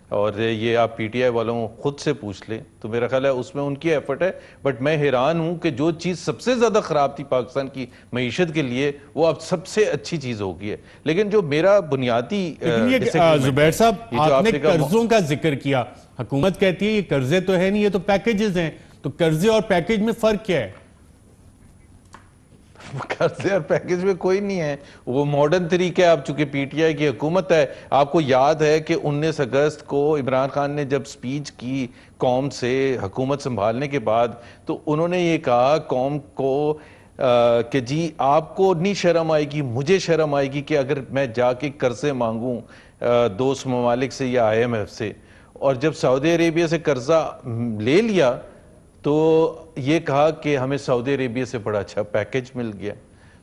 اور یہ آپ پی ٹی آئی والوں خود سے پوچھ لیں تو میرا خیال ہے اس میں ان کی ایفرٹ ہے. بٹ میں حیران ہوں کہ جو چیز سب سے زیادہ خراب تھی پاکستان کی معیشت کے لیے وہ اب سب سے اچھی چیز ہو گئی ہے. لیکن جو میرا بنیادی لیکن یہ disagreement زبیر ہے, صاحب یہ جو آپ نے نے کہا قرضوں کا ذکر کیا, حکومت کہتی ہے یہ قرضے تو ہے نہیں, یہ تو پیکیجز ہیں, تو قرضے اور پیکیج میں فرق کیا ہے؟ قرضے اور پیکیج میں کوئی نہیں ہے, وہ ماڈرن طریقہ ہے. اب چونکہ پی ٹی آئی کی حکومت ہے, آپ کو یاد ہے کہ 19 اگست کو عمران خان نے جب سپیچ کی قوم سے حکومت سنبھالنے کے بعد, تو انہوں نے یہ کہا قوم کو کہ جی آپ کو نہیں شرم آئے گی, مجھے شرم آئے گی کہ اگر میں جا کے قرضے مانگوں دوست ممالک سے یا آئی ایم ایف سے. اور جب سعودی عربیہ سے قرضہ لے لیا تو یہ کہا کہ ہمیں سعودی عربیہ سے بڑا اچھا پیکیج مل گیا.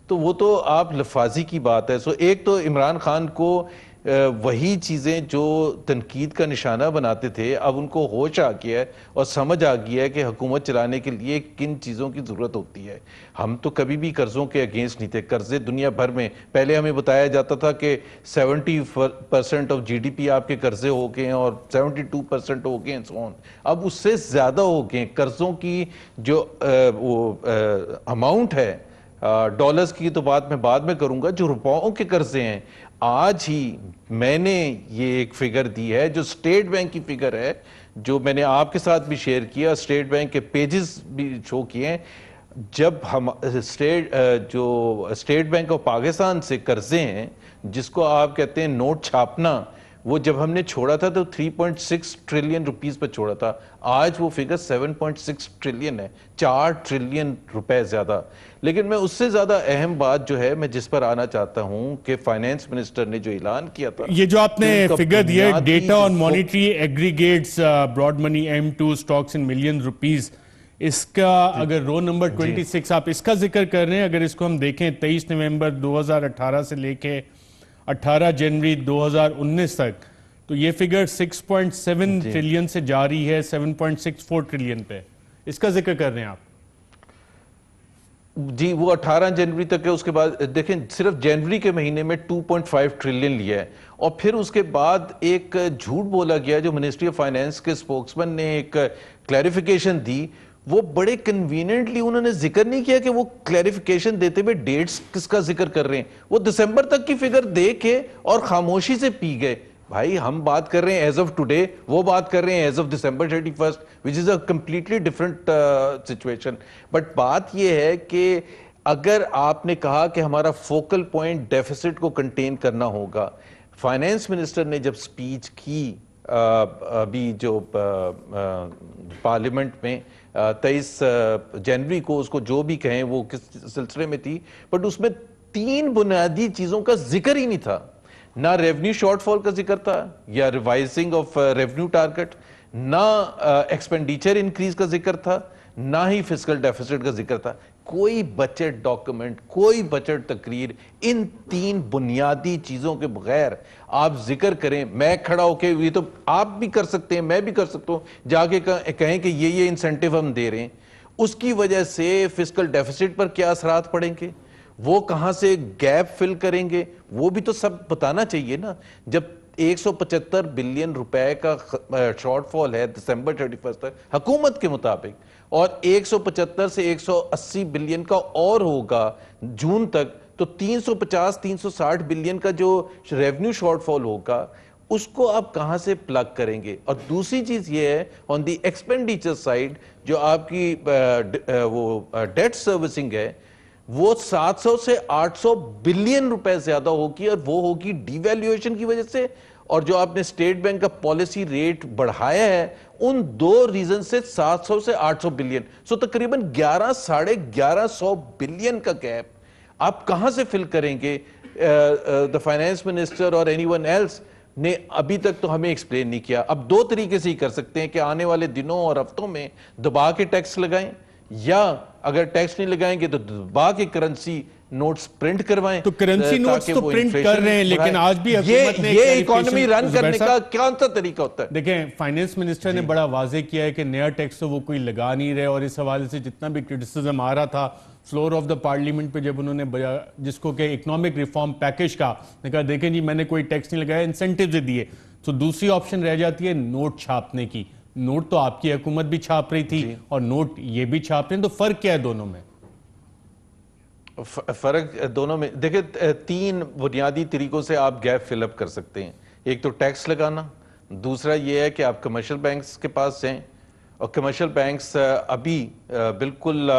تو وہ تو آپ لفاظی کی بات ہے. ایک تو عمران خان کو وہی چیزیں جو تنقید کا نشانہ بناتے تھے اب ان کو ہوش آ گیا ہے اور سمجھ آ گیا ہے کہ حکومت چلانے کے لیے کن چیزوں کی ضرورت ہوتی ہے. ہم تو کبھی بھی قرضوں کے اگینسٹ نہیں تھے. قرضے دنیا بھر میں پہلے ہمیں بتایا جاتا تھا کہ 70% آف جی ڈی پی آپ کے قرضے ہو گئے ہیں اور 72% ہو گئے ہیں. اب اس سے زیادہ ہو گئے ہیں. قرضوں کی جو اماؤنٹ ہے, ڈالرز کی تو بات میں بعد میں کروں گا, جو روپاؤں کے قرضے ہیں آج ہی میں نے یہ ایک فگر دی ہے جو سٹیٹ بینک کی فگر ہے, جو میں نے آپ کے ساتھ بھی شیئر کیا, سٹیٹ بینک کے پیجز بھی شو کیے ہیں. جب ہم جو سٹیٹ بینک آف پاکستان سے قرضے ہیں جس کو آپ کہتے ہیں نوٹ چھاپنا, وہ جب ہم نے چھوڑا تھا تو 3.6 ٹریلین روپیز پہ چھوڑا تھا. آج وہ فگر 7.6 ٹریلین ہے, 4 ٹریلین روپے زیادہ. لیکن میں اس سے زیادہ اہم بات جو ہے میں جس پر آنا چاہتا ہوں کہ فائنینس منسٹر نے جو اعلان کیا تھا, یہ جو آپ نے فگر دیا ہے ڈیٹا آن جو monetary aggregates broad money M2 stocks in million rupees, اس کا اگر رو نمبر 26 آپ اس کا ذکر کر رہے ہیں, اگر اس کو ہم دیکھیں 23 نومبر 2018 سے لے کے 18 جنوری 2019 تک, تو یہ فگر 6.7 ٹریلین سے جاری ہے 7.64 ٹریلین پہ. اس کا ذکر کر رہے ہیں آپ؟ جی وہ 18 جنوری تک ہے. اس کے بعد دیکھیں صرف جنوری کے مہینے میں 2.5 ٹریلین لیا ہے, اور پھر اس کے بعد ایک جھوٹ بولا گیا جو منسٹری آف فائنینس کے سپوکسمین نے ایک کلیریفیکیشن دی. وہ بڑے کنویننٹلی انہوں نے ذکر نہیں کیا کہ وہ کلیریفیکیشن دیتے ہوئے ڈیٹس کس کا ذکر کر رہے ہیں. وہ دسمبر تک کی فگر دے کے اور خاموشی سے پی گئے. بھائی ہم بات کر رہے ہیں ایز آف ٹوڈے, وہ بات کر رہے ہیں as of December 31st, which is a completely different situation. But بات یہ ہے کہ اگر آپ نے کہا کہ ہمارا فوکل پوائنٹ ڈیفیسٹ کو کنٹین کرنا ہوگا, فائنینس منسٹر نے جب سپیچ کی ابھی جو پارلیمنٹ میں 23 جنوری کو, اس کو جو بھی کہیں وہ کس سلسلے میں تھی, بٹ اس میں 3 بنیادی چیزوں کا ذکر ہی نہیں تھا. نہ ریونیو شارٹ فال کا ذکر تھا یا ریوائزنگ آف ریونیو ٹارگٹ, نہ ایکسپینڈیچر انکریز کا ذکر تھا, نہ ہی فسکل ڈیفیسٹ کا ذکر تھا. کوئی بجٹ ڈاکومنٹ, کوئی بجٹ تقریر ان 3 بنیادی چیزوں کے بغیر آپ ذکر کریں. میں کھڑا ہو کے, یہ تو آپ بھی کر سکتے ہیں, میں بھی کر سکتا ہوں, جا کے کہیں کہ یہ انسینٹیو ہم دے رہے ہیں, اس کی وجہ سے فسکل ڈیفیسٹ پر کیا اثرات پڑیں گے, وہ کہاں سے گیپ فل کریں گے, وہ بھی تو سب بتانا چاہیے نا. جب 175 بلین روپے کا شارٹ فال ہے دسمبر 31 تک حکومت کے مطابق, اور 175 سے 180 بلین کا اور ہوگا جون تک, تو 350-360 بلین کا جو ریونیو شارٹ فال ہوگا اس کو آپ کہاں سے پلگ کریں گے. اور دوسری چیز یہ ہے آن دی ایکسپینڈیچر سائڈ, جو آپ کی وہ ڈیٹ سروسنگ ہے وہ 700 سے 800 بلین روپے زیادہ ہوگی, اور وہ ہوگی ڈی ویلیویشن کی وجہ سے, اور جو آپ نے اسٹیٹ بینک کا پالیسی ریٹ بڑھایا ہے ان 2 ریزن سے 700 سے 800 بلین. سو تقریباً 1100 بلین کا گیپ آپ کہاں سے فل کریں گے. دا فائنینس منسٹر اور اینی ون ایلس نے ابھی تک تو ہمیں ایکسپلین نہیں کیا. اب 2 طریقے سے ہی کر سکتے ہیں کہ آنے والے دنوں اور ہفتوں میں دبا کے ٹیکس لگائیں, یا اگر ٹیکس نہیں لگائیں گے تو دبا کے کرنسی نوٹس پرنٹ کروائیں. تو کرنسی نوٹس تو پرنٹ کر رہے ہیں، لیکن آج بھی حکومت نے یہ اکانومی رن کرنے کا کون سا طریقہ ہوتا ہے؟ دیکھیں فائنانس منسٹر نے بڑا واضح کیا ہے کہ نیا ٹیکس تو وہ کوئی لگا نہیں رہے، اور اس حوالے سے جتنا بھی کرٹیسزم آ رہا تھا فلور آف دا پارلیمنٹ پہ جب انہوں نے جس کو کہ اکنامک ریفارم پیکج کا نے کہا دیکھیں جی میں نے کوئی ٹیکس نہیں لگایا، انسینٹیوز دیے، تو دوسری آپشن رہ جاتی ہے نوٹ چھاپنے کی. نوٹ تو آپ کی حکومت بھی چھاپ رہی تھی اور نوٹ یہ بھی چھاپ رہے ہیں، تو فرق کیا ہے دونوں میں؟ فرق دونوں میں دیکھیں 3 بنیادی طریقوں سے آپ گیپ فل اپ کر سکتے ہیں. ایک تو ٹیکس لگانا، دوسرا یہ ہے کہ آپ کمرشل بینکس کے پاس جائیں، اور کمرشل بینکس ابھی بالکل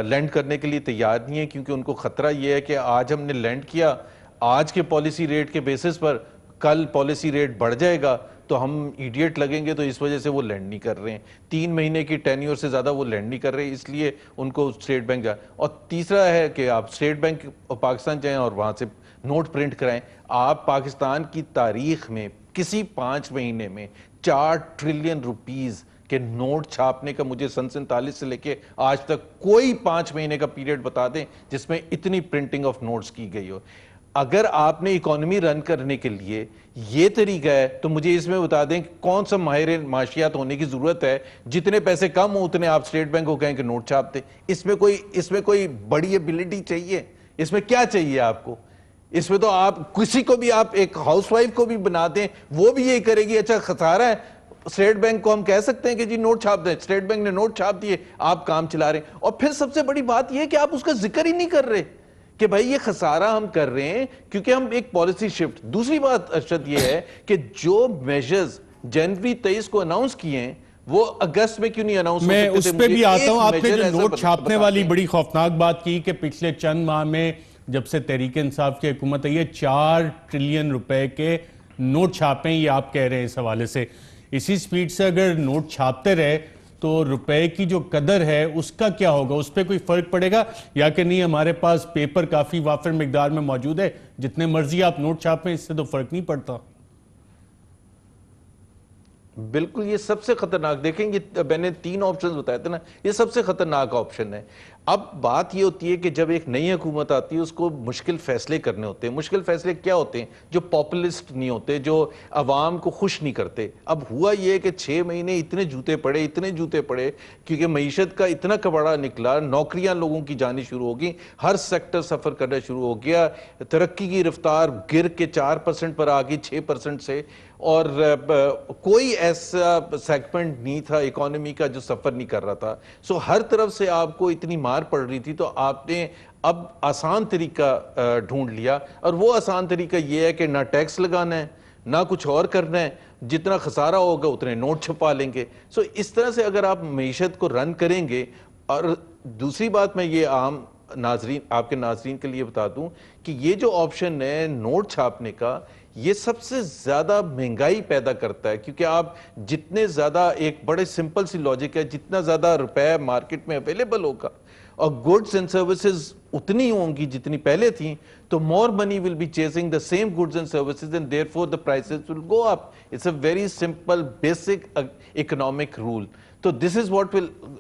لینڈ کرنے کے لیے تیار نہیں ہے، کیونکہ ان کو خطرہ یہ ہے کہ آج ہم نے لینڈ کیا، آج کے پالیسی ریٹ کے بیسس پر کل پالیسی ریٹ بڑھ جائے گا تو ہم ایڈیٹ لگیں گے، تو اس وجہ سے وہ لینڈ نہیں کر رہے ہیں. 3 مہینے کی ٹینیور سے زیادہ وہ لینڈ نہیں کر رہے، اس لیے ان کو اسٹیٹ بینک جائے. اور تیسرا ہے کہ آپ اسٹیٹ بینک پاکستان جائیں اور وہاں سے نوٹ پرنٹ کرائیں. آپ پاکستان کی تاریخ میں کسی 5 مہینے میں 4 ٹریلین روپیز کہ نوٹ چھاپنے کا مجھے سن 47 سے لے کے آج تک کوئی 5 مہینے کا پیریڈ بتا دیں جس میں اتنی پرنٹنگ آف نوٹس کی گئی ہو. اگر آپ نے اکانومی رن کرنے کے لیے یہ طریقہ ہے تو مجھے اس میں بتا دیں کہ کون سا ماہر معاشیات ہونے کی ضرورت ہے. جتنے پیسے کم ہوں اتنے آپ اسٹیٹ بینک کو کہیں کہ نوٹ چھاپ دیں. اس میں کوئی بڑی ایبلٹی چاہیے؟ اس میں کیا چاہیے آپ کو؟ اس میں تو آپ کسی کو بھی، آپ ایک ہاؤس وائف کو بھی بنا دیں وہ بھی یہی کرے گی. اچھا خسارہ ہے، اسٹیٹ بینک کو ہم کہہ سکتے ہیں کہ جی نوٹ چھاپ دیں، اسٹیٹ بینک نے نوٹ چھاپ دیے، آپ کام چلا رہے ہیں. اور پھر سب سے بڑی بات یہ ہے کہ آپ اس کا ذکر ہی نہیں کر رہے کہ بھائی یہ خسارہ ہم کر رہے ہیں کیونکہ ہم ایک پالیسی شفٹ. دوسری بات ارشد یہ ہے کہ جو میجرز جنوری 23 کو اناؤنس کیے ہیں وہ اگست میں کیوں نہیں اناؤنس ہو سکتے تھے؟ میں اس پہ بھی آتا ہوں. آپ نے جو نوٹ چھاپنے والی بڑی خوفناک بات کی کہ پچھلے چند ماہ میں جب سے تحریک انصاف کی حکومت ہے یہ 4 ٹریلین روپے کے نوٹ چھاپیں، یہ آپ کہہ رہے ہیں. اس حوالے سے اسی سپیڈ سے اگر نوٹ چھاپتے رہے تو روپے کی جو قدر ہے اس کا کیا ہوگا؟ اس پہ کوئی فرق پڑے گا یا کہ نہیں ہمارے پاس پیپر کافی وافر مقدار میں موجود ہے، جتنے مرضی آپ نوٹ چھاپیں اس سے تو فرق نہیں پڑتا؟ بالکل یہ سب سے خطرناک، دیکھیں یہ میں نے 3 آپشنز بتائے تھے نا، یہ سب سے خطرناک آپشن ہے. اب بات یہ ہوتی ہے کہ جب ایک نئی حکومت آتی ہے اس کو مشکل فیصلے کرنے ہوتے ہیں. مشکل فیصلے کیا ہوتے ہیں؟ جو پاپولسٹ نہیں ہوتے، جو عوام کو خوش نہیں کرتے. اب ہوا یہ کہ 6 مہینے اتنے جوتے پڑے کیونکہ معیشت کا اتنا کباڑا نکلا، نوکریاں لوگوں کی جانی شروع ہو گئی، ہر سیکٹر سفر کرنا شروع ہو گیا، ترقی کی رفتار گر کے 4% پر آ گئی 6% سے، اور کوئی ایسا سیگمنٹ نہیں تھا اکانومی کا جو سفر نہیں کر رہا تھا. سو ہر طرف سے آپ کو اتنی مار پڑ رہی تھی تو آپ نے اب آسان طریقہ ڈھونڈ لیا، اور وہ آسان طریقہ یہ ہے کہ نہ ٹیکس لگانا ہے نہ کچھ اور کرنا ہے، جتنا خسارہ ہوگا اتنے نوٹ چھپا لیں گے. سو اس طرح سے اگر آپ معیشت کو رن کریں گے. اور دوسری بات میں یہ عام ناظرین، آپ کے ناظرین کے لیے بتا دوں کہ یہ جو آپشن ہے نوٹ چھاپنے کا، یہ سب سے زیادہ مہنگائی پیدا کرتا ہے. کیونکہ آپ جتنے زیادہ، ایک بڑے سمپل سی لاجک ہے، جتنا زیادہ روپے مارکیٹ میں اویلیبل ہوگا اور گڈز اینڈ سروسز اتنی ہوں گی جتنی پہلے تھیں، تو more money will be chasing the same goods and services and therefore the prices will go up. It's a very simple basic economic rule. So this is what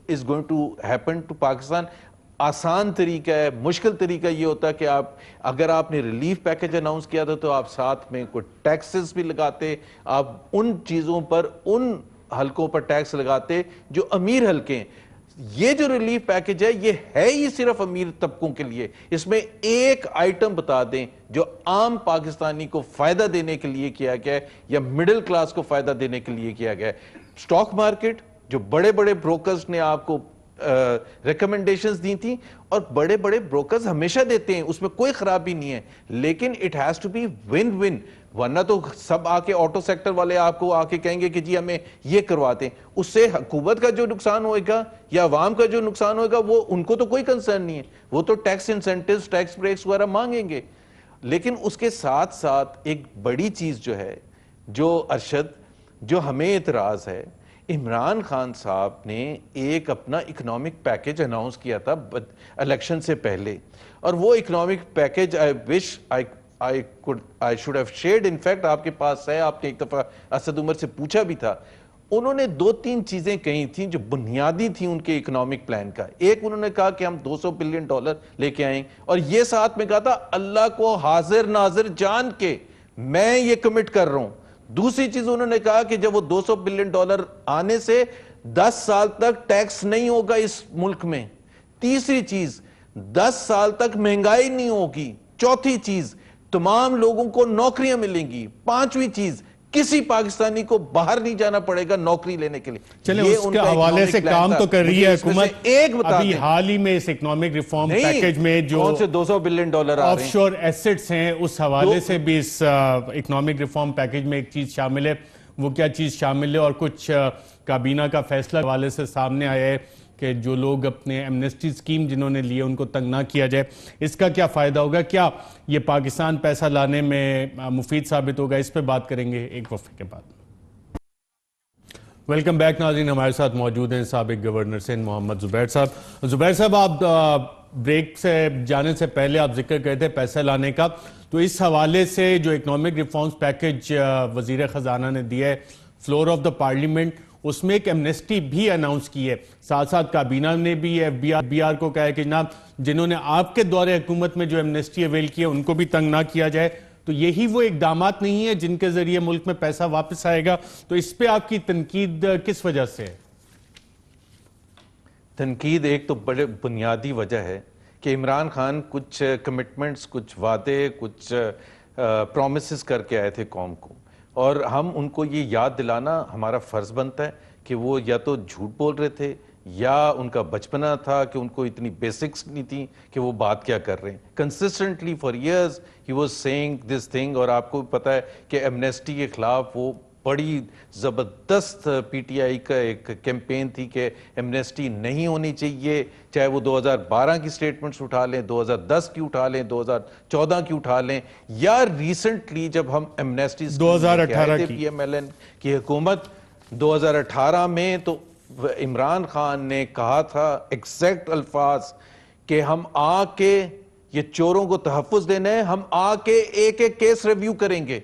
is going to happen to Pakistan. آسان طریقہ ہے. مشکل طریقہ یہ ہوتا ہے کہ اگر آپ نے ریلیف پیکج اناؤنس کیا تھا تو آپ ساتھ میں کوئی ٹیکسز بھی لگاتے، آپ ان چیزوں پر، ان حلقوں پر ٹیکس لگاتے جو امیر حلقے ہیں. یہ جو ریلیف پیکج ہے یہ ہے ہی صرف امیر طبقوں کے لیے. اس میں ایک آئٹم بتا دیں جو عام پاکستانی کو فائدہ دینے کے لیے کیا گیا ہے یا مڈل کلاس کو فائدہ دینے کے لیے کیا گیا ہے. سٹاک مارکیٹ جو بڑے بڑے بروکرز نے آپ کو ریکمنڈیشنز دی تھیں، اور بڑے بڑے بروکرز ہمیشہ دیتے ہیں، اس میں کوئی خرابی نہیں ہے، لیکن it has to be win win. ورنہ تو سب آ کے آٹو سیکٹر والے آپ کو آ کے کہیں گے کہ جی ہمیں یہ کرواتے ہیں. اس سے حکومت کا جو نقصان ہوئے گا یا عوام کا جو نقصان ہوئے گا وہ ان کو تو کوئی کنسرن نہیں ہے، وہ تو ٹیکس انسینٹیوز، ٹیکس بریکس وغیرہ مانگیں گے. لیکن اس کے ساتھ ساتھ ایک بڑی چیز جو ہے، جو ارشد، جو ہمیں اعتراض ہے، عمران خان صاحب نے ایک اپنا اکنامک پیکج اناؤنس کیا تھا الیکشن سے پہلے، اور وہ economic package I should have shared. In fact آپ کے پاس ہے، آپ نے ایک دفعہ اسد عمر سے پوچھا بھی تھا. انہوں نے 2-3 چیزیں کہی تھیں جو بنیادی تھیں ان کے اکنامک پلان کا. ایک انہوں نے کہا کہ ہم $200 بلین لے کے آئیں, اور یہ ساتھ میں کہا تھا اللہ کو حاضر ناظر جان کے میں یہ کمٹ کر رہا ہوں. دوسری چیز انہوں نے کہا کہ جب وہ $200 بلین آنے سے 10 سال تک ٹیکس نہیں ہوگا اس ملک میں. تیسری چیز 10 سال تک مہنگائی نہیں ہوگی. چوتھی چیز تمام لوگوں کو نوکریاں ملیں گی. پانچویں چیز کسی پاکستانی کو باہر نہیں جانا پڑے گا نوکری لینے کے لیے. چلیں اس کے حوالے سے کام تو کر رہی ہے حکومت. ایک بتا ابھی دیں حال ہی میں اس اکنامک ریفارم پیکج میں جو کون سے $200 بلین آ رہے آف ہیں شور ایسٹس ہیں اس حوالے سے بھی اس اکنامک ریفارم پیکج میں ایک چیز شامل ہے. وہ کیا چیز شامل ہے اور کچھ کابینہ کا فیصلہ حوالے سے سامنے آیا ہے کہ جو لوگ اپنے ایمنسٹی سکیم جنہوں نے لیے ان کو تنگ نہ کیا جائے. اس کا کیا فائدہ ہوگا؟ کیا یہ پاکستان پیسہ لانے میں مفید ثابت ہوگا؟ اس پہ بات کریں گے ایک وقفے کے بعد. ویلکم بیک ناظرین. ہمارے ساتھ موجود ہیں سابق گورنر سندھ محمد زبیر صاحب. زبیر صاحب, آپ بریک سے جانے سے پہلے آپ ذکر کرتے تھے پیسہ لانے کا, تو اس حوالے سے جو اکنامک ریفارمز پیکج وزیر خزانہ نے دیا ہے فلور آف دا پارلیمنٹ, اس میں ایک ایمنسٹی بھی اناؤنس کی ہے. ساتھ ساتھ کابینہ نے بھی ایف بی آر کو کہا ہے کہ جناب جنہوں نے آپ کے دور حکومت میں جو ایمنسٹی اویل کی ہے ان کو بھی تنگ نہ کیا جائے. تو یہی وہ اقدامات نہیں ہیں جن کے ذریعے ملک میں پیسہ واپس آئے گا؟ تو اس پہ آپ کی تنقید کس وجہ سے ہے؟ تنقید ایک تو بڑے بنیادی وجہ ہے کہ عمران خان کچھ کمٹمنٹس, کچھ وعدے, کچھ پرومسز کر کے آئے تھے قوم کو, اور ہم ان کو یہ یاد دلانا ہمارا فرض بنتا ہے کہ وہ یا تو جھوٹ بول رہے تھے یا ان کا بچپنا تھا کہ ان کو اتنی بیسکس نہیں تھی کہ وہ بات کیا کر رہے ہیں. Consistently for years he was seeing this thing, اور آپ کو پتہ ہے کہ ایمنسٹی کے خلاف وہ بڑی زبردست پی ٹی آئی کا ایک کیمپین تھی کہ ایمنسٹی نہیں ہونی چاہیے, چاہے وہ 2012 کی سٹیٹمنٹس اٹھا لیں, 2010 کی اٹھا لیں, 2014 کی اٹھا لیں, یا ریسنٹلی جب ہم ایمنسٹی 2018 کی پی ایم ایل این کی حکومت 2018 میں, تو عمران خان نے کہا تھا ایگزیکٹ الفاظ کہ ہم آ کے یہ چوروں کو تحفظ دینا ہے, ہم آ کے ایک ایک کیس ریویو کریں گے.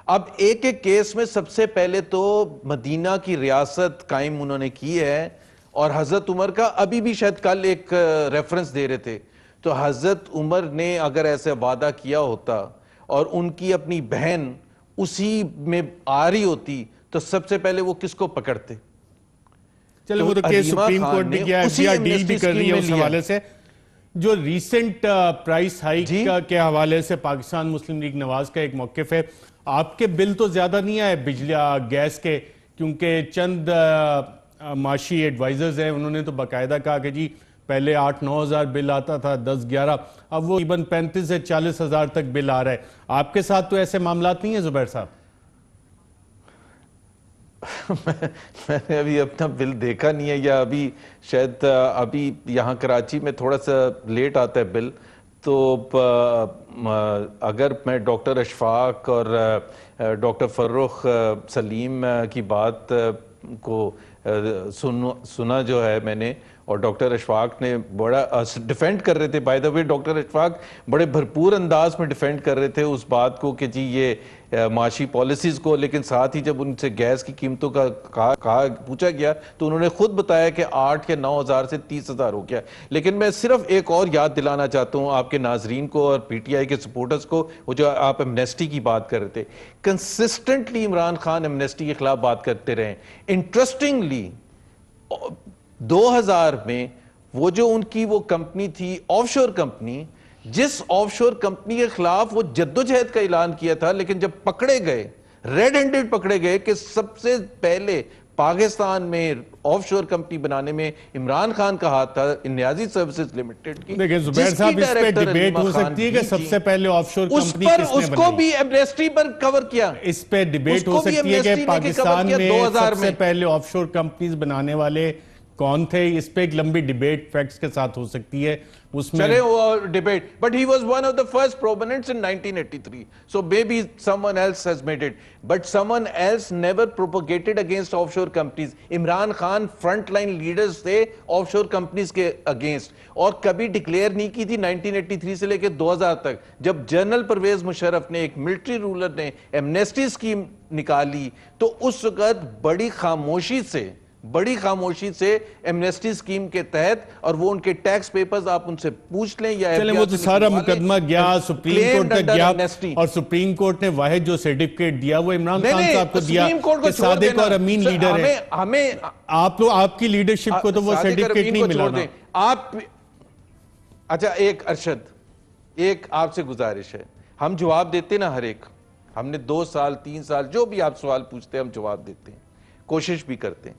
اب ایک ایک کیس میں سب سے پہلے تو مدینہ کی ریاست قائم انہوں نے کی ہے, اور حضرت عمر کا ابھی بھی شاید کل ایک ریفرنس دے رہے تھے, تو حضرت عمر نے اگر ایسے وعدہ کیا ہوتا اور ان کی اپنی بہن اسی میں آ رہی ہوتی تو سب سے پہلے وہ کس کو پکڑتے؟ چلو وہ تو کیس سپریم کورٹ بھی کیا ہے, ڈیل بھی کر رہی ہے اس حوالے سے. جو ریسنٹ پرائس ہائیک کے حوالے سے پاکستان مسلم لیگ نواز کا ایک موقف ہے, آپ کے بل تو زیادہ نہیں آئے بجلی گیس کے, کیونکہ چند معاشی ایڈوائزرز ہیں انہوں نے تو باقاعدہ کہا کہ جی پہلے 8-9 ہزار بل آتا تھا, 10-11, اب وہ تقریباً 35 سے 40 ہزار تک بل آ رہا ہے. آپ کے ساتھ تو ایسے معاملات نہیں ہیں زبیر صاحب؟ میں نے ابھی اپنا بل دیکھا نہیں ہے, یا ابھی شاید ابھی یہاں کراچی میں تھوڑا سا لیٹ آتا ہے بل, تو اگر میں ڈاکٹر اشفاق اور ڈاکٹر فرخ سلیم کی بات کو سنا جو ہے میں نے, اور ڈاکٹر اشفاق نے بڑا ڈیفینڈ کر رہے تھے, by the way doctor Ashfaq بڑے بھرپور انداز میں ڈیفینڈ کر رہے تھے اس بات کو کہ جی یہ معاشی پالیسیز کو, لیکن ساتھ ہی جب ان سے گیس کی قیمتوں کا پوچھا گیا تو انہوں نے خود بتایا کہ 8 یا 9 ہزار سے 30 ہزار ہو گیا. لیکن میں صرف ایک اور یاد دلانا چاہتا ہوں آپ کے ناظرین کو اور پی ٹی آئی کے سپورٹرز کو, وہ جو آپ ایمنسٹی کی بات کر رہے تھے, کنسسٹنٹلی عمران خان ایمنسٹی کے خلاف بات کرتے رہے. انٹرسٹنگلی 2000 میں وہ جو ان کی وہ کمپنی تھی آف شور کمپنی, جس آف شور کمپنی کے خلاف وہ جدوجہد کا اعلان کیا تھا, لیکن جب پکڑے گئے, ریڈ ہینڈڈ پکڑے گئے کہ سب سے پہلے پاکستان میں آف شور کمپنی بنانے میں عمران خان کا ہاتھ تھا, نیازی سروسز لمیٹڈ کی. دیکھیں زبیر صاحب اس پہ ڈیبیٹ ہو سکتی ہے کہ سب سے پہلے آف شور کمپنی کس نے بنائی, اس کو بھی ایمنسٹی پر کور کیا. اس پہ ڈیبیٹ ہو سکتی ہے کہ پاکستان میں سب سے پہلے آف شور کمپنیز بنانے والے کون تھے اس پہ ایک لمبی ڈیبیٹ فیکٹس کے ساتھ ہو سکتی ہے اس میں چلے وہ debate but he was one of the first proponents in 1983 so maybe someone else has made it but someone else never propagated against offshore companies Imran Khan front line leaders تھے آف شور companies کے اگینسٹ اور کبھی declare نہیں کی تھی 1983 سے لے کے 2000 تک جب جنرل پرویز مشرف نے ایک ملٹری رولر نے ایمنیسٹی اسکیم نکالی تو اس وقت بڑی خاموشی سے ایمنیسٹی اسکیم کے تحت اور وہ ان کے ٹیکس پیپرز آپ ان سے پوچھ لیں یا چلیں وہ تو سارا مقدمہ گیا سپریم کورٹ تک گیا اور سپریم کورٹ نے واحد جو سرٹیفکیٹ دیا وہ عمران خان صاحب کو دیا کہ صادق اور امین لیڈر ہے ہمیں آپ کی لیڈرشپ کو تو وہ سرٹیفکیٹ نہیں ملا نا آپ اچھا ایک ارشد ایک آپ سے گزارش ہے ہم جواب دیتے نا ہر ایک ہم نے 2 سال 3 سال جو بھی آپ سوال پوچھتے ہیں ہم جواب دیتے ہیں کوشش بھی کرتے ہیں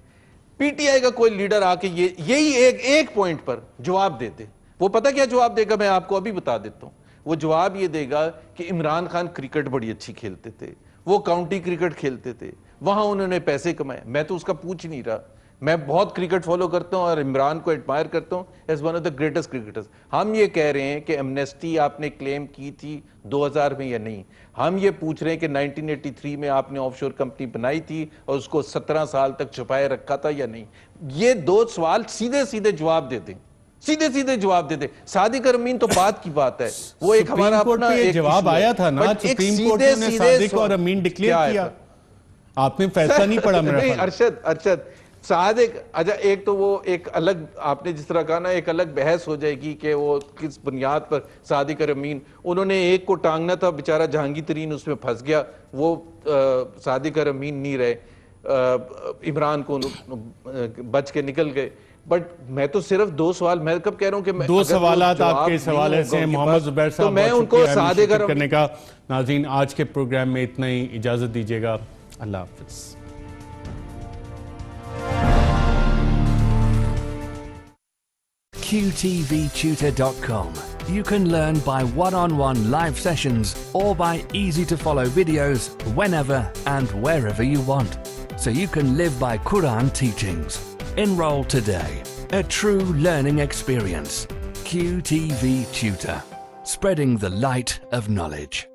پی ٹی آئی کا کوئی لیڈر آ کے یہی ایک پوائنٹ پر جواب دیتے وہ پتہ کیا جواب دے گا میں آپ کو ابھی بتا دیتا ہوں وہ جواب یہ دے گا کہ عمران خان کرکٹ بڑی اچھی کھیلتے تھے وہ کاؤنٹی کرکٹ کھیلتے تھے وہاں انہوں نے پیسے کمائے میں تو اس کا پوچھ نہیں رہا میں بہت کرکٹ فالو کرتا ہوں اور عمران کو ایڈمائر کرتا ہوں as one of the greatest cricketers ہم یہ کہہ رہے ہیں کہ ایمنیسٹی آپ نے کلیم کی تھی 2000 میں یا نہیں ہم یہ پوچھ رہے ہیں کہ 1983 میں آپ نے آف شور کمپنی بنائی تھی اور اس کو 17 سال تک چھپائے رکھا تھا یا نہیں یہ 2 سوال سیدھے جواب دے دیں سیدھے جواب دے دیں صادق اور امین تو بات کی بات ہے وہ ایک ہمارا اپنا ایک جواب آیا تھا نا سپریم کورٹ نے صادق اور امین ڈکلیئر کیا آپ نے فیصلہ نہیں پڑھا میرا خیال ارشد صادق اچھا ایک تو وہ ایک الگ آپ نے جس طرح کہا نا ایک الگ بحث ہو جائے گی کہ وہ کس بنیاد پر صادق اور امین انہوں نے ایک کو ٹانگنا تھا بیچارہ جہانگیر ترین اس میں پھنس گیا وہ صادق اور امین نہیں رہے عمران کو بچ کے نکل گئے بٹ میں تو صرف 2 سوال میں کب کہہ رہا ہوں کہ 2 سوالات آپ کے سوال ایسے ہیں محمد زبیر صاحب میں ان کو صادق کرنے کا ناظرین آج کے پروگرام میں اتنا ہی اجازت دیجیے گا اللہ حافظ QTVtutor.com. You can learn by one-on-one live sessions or by easy-to-follow videos whenever and wherever you want. So you can live by Quran teachings. Enroll today. A true learning experience. QTV Tutor. Spreading the light of knowledge.